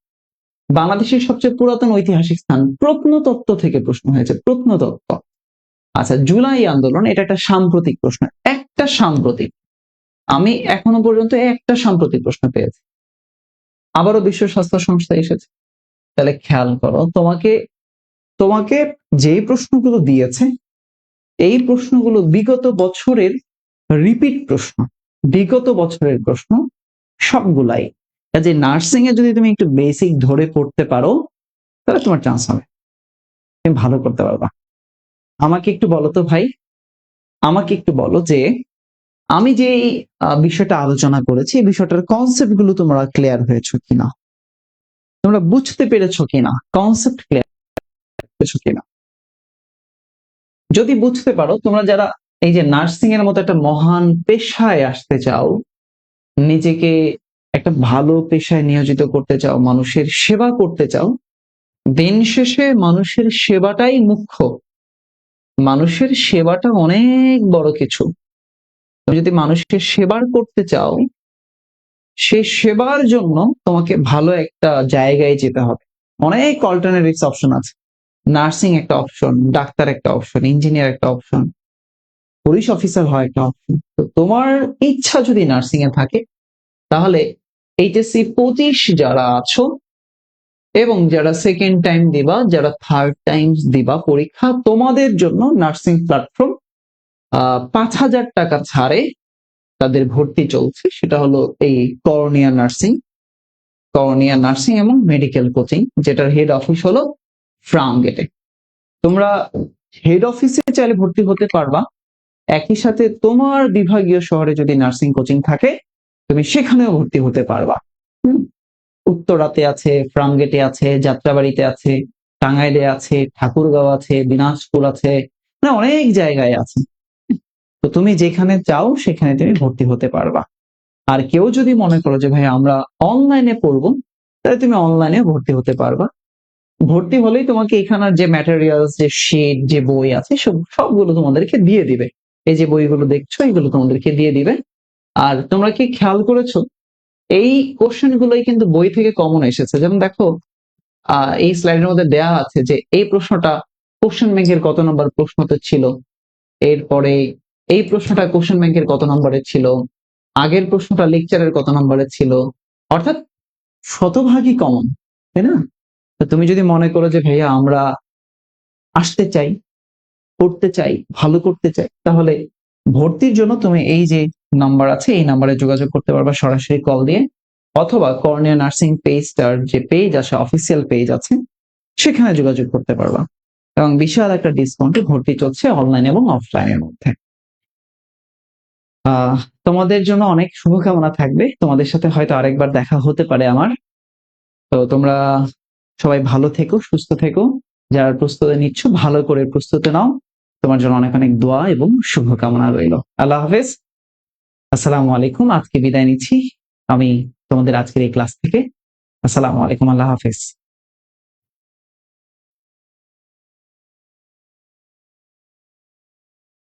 বাংলাদেশের সবচেয়ে পুরাতন ঐতিহাসিক স্থান, প্রত্নতত্ত্ব থেকে প্রশ্ন হয়েছে, প্রত্নতত্ত্ব। আচ্ছা, জুলাই আন্দোলন, এটা একটা সাম্প্রতিক প্রশ্ন, একটা সাম্প্রতিক, আমি এখনো পর্যন্ত একটা সাম্প্রতিক প্রশ্ন পেয়েছি। আবারও বিশ্ব স্বাস্থ্য সংস্থা এসেছে। তাহলে খেয়াল করো, তোমাকে তোমাকে যেই প্রশ্নগুলো দিয়েছে এই প্রশ্নগুলো বিগত বছরের রিপিট প্রশ্ন, বিগত বছরের প্রশ্ন সবগুলাই। কাজে নার্সিং এ যদি তুমি একটু বেসিক ধরে পড়তে পারো তাহলে তোমার চান্স হবে, তুমি ভালো করতে পারবা। আমাকে একটু বলো তো ভাই, আমাকে একটু বলো যে আমি যে বিষয়টা আলোচনা করেছি এই বিষয়টার কনসেপ্ট গুলো তোমরা ক্লিয়ার হয়েছো কিনা, তোমরা বুঝতে পেরেছো কিনা, কনসেপ্ট ক্লিয়ার হয়েছো কিনা। যদি বুঝতে পারো, তোমরা যারা এই যে নার্সিং এর মতো একটা মহান পেশায় আসতে চাও, নিজেকে একটা ভালো পেশায় নিয়োজিত করতে চাও, মানুষের সেবা করতে চাও, দিন শেষে মানুষের সেবাটাই মুখ্য, মানুষের সেবাটা অনেক বড় কিছু। তুমি যদি মানুষের সেবার করতে চাও, সেই সেবার জন্য তোমাকে ভালো একটা জায়গায় যেতে হবে। অনেক অল্টারনেটিভস অপশন আছে, নার্সিং একটা অপশন, ডাক্তার একটা অপশন, ইঞ্জিনিয়ার একটা অপশন, পুলিশ অফিসার হয় একটা অপশন। তো তোমার ইচ্ছা যদি নার্সিং এ থাকে তাহলে এইচএসসি 25 যারা আছো এবং যারা সেকেন্ড টাইম দিবা, যারা থার্ড টাইম দিবা পরীক্ষা, তোমাদের জন্য নার্সিং প্ল্যাটফর্ম 5,000 টাকা ছাড়ে তাদের ভর্তি চলছে। সেটা হলো এই কর্নিয়া নার্সিং, কর্নিয়া নার্সিং এবং মেডিকেল কোচিং, যেটার হেড অফিস হলো ফ্রামগেটে। তোমরা হেড অফিসে চাইলে ভর্তি হতে পারবা, একই সাথে তোমার বিভাগীয় শহরে যদি নার্সিং কোচিং থাকে তুমি সেখানেও ভর্তি হতে পারবা। উত্তরাতে আছে, ফ্রামগেটে আছে, যাত্রাবাড়িতে আছে, টাঙ্গাইলে আছে, ঠাকুরগাঁও আছে, দিনাজপুর আছে, মানে অনেক জায়গায় আছে। তো তুমি যেখানে চাও সেখানে তুমি ভর্তি হতে পারবা। আর কেউ যদি মনে করো যে ভাই আমরা অনলাইনে পড়বো, তাহলে তুমি অনলাইনে ভর্তি হতে পারবা। ভর্তি হলেই তোমাকে এখানের যে ম্যাটেরিয়ালস, যে শিট, যে বই আছে সবগুলো তোমাদেরকে দিয়ে দিবে। এই যে বইগুলো দেখছো এগুলো তোমাদেরকে দিয়ে দিবে। আর তোমরা কি খেয়াল করেছো এই কোশ্চেন গুলোই কিন্তু বই থেকে কমন এসেছে। যেমন দেখো এই স্লাইডের মধ্যে দেয়া আছে যে এই প্রশ্নটা কোশ্চেন ব্যাংকের কত নম্বর প্রশ্নতে ছিল, এরপরে এই প্রশ্নটা কোশ্চেন ব্যাংকের কত নম্বরে ছিল, আগের প্রশ্নটা লেকচারের কত নম্বরে ছিল, অর্থাৎ শতভাগই কমন, তাই না? তো তুমি যদি মনে করো যে ভাইয়া আমরা আসতে চাই, পড়তে চাই, ভালো করতে চাই, তাহলে ভর্তির জন্য তুমি এই যে নাম্বার আছে এই নাম্বারে যোগাযোগ করতে পারবা সরাসরি কল দিয়ে, অথবা কর্নিয়া নার্সিং পেজটার যে পেজ আছে, অফিসিয়াল পেজ আছে, সেখানে যোগাযোগ করতে পারবা। এবং বিশাল একটা ডিসকাউন্টে ভর্তি চলছে অনলাইন এবং অফলাইনের মধ্যে। তোমাদের জন্য অনেক শুভকামনা থাকবে, তোমাদের সাথে হয়তো আরেকবার দেখা হতে পারে আমার। তো তোমরা সবাই ভালো থেকো, সুস্থ থেকো, যারা প্রস্তুতি নিচ্ছ ভালো করে প্রস্তুতি নাও। তোমার জন্য অনেক অনেক দোয়া এবং শুভকামনা রইল। আল্লাহ হাফেজ, আসসালামু আলাইকুম। আজকে বিদায় নিচ্ছি আমি তোমাদের আজকের এই ক্লাস থেকে। আসসালামু আলাইকুম, আল্লাহ হাফেজ।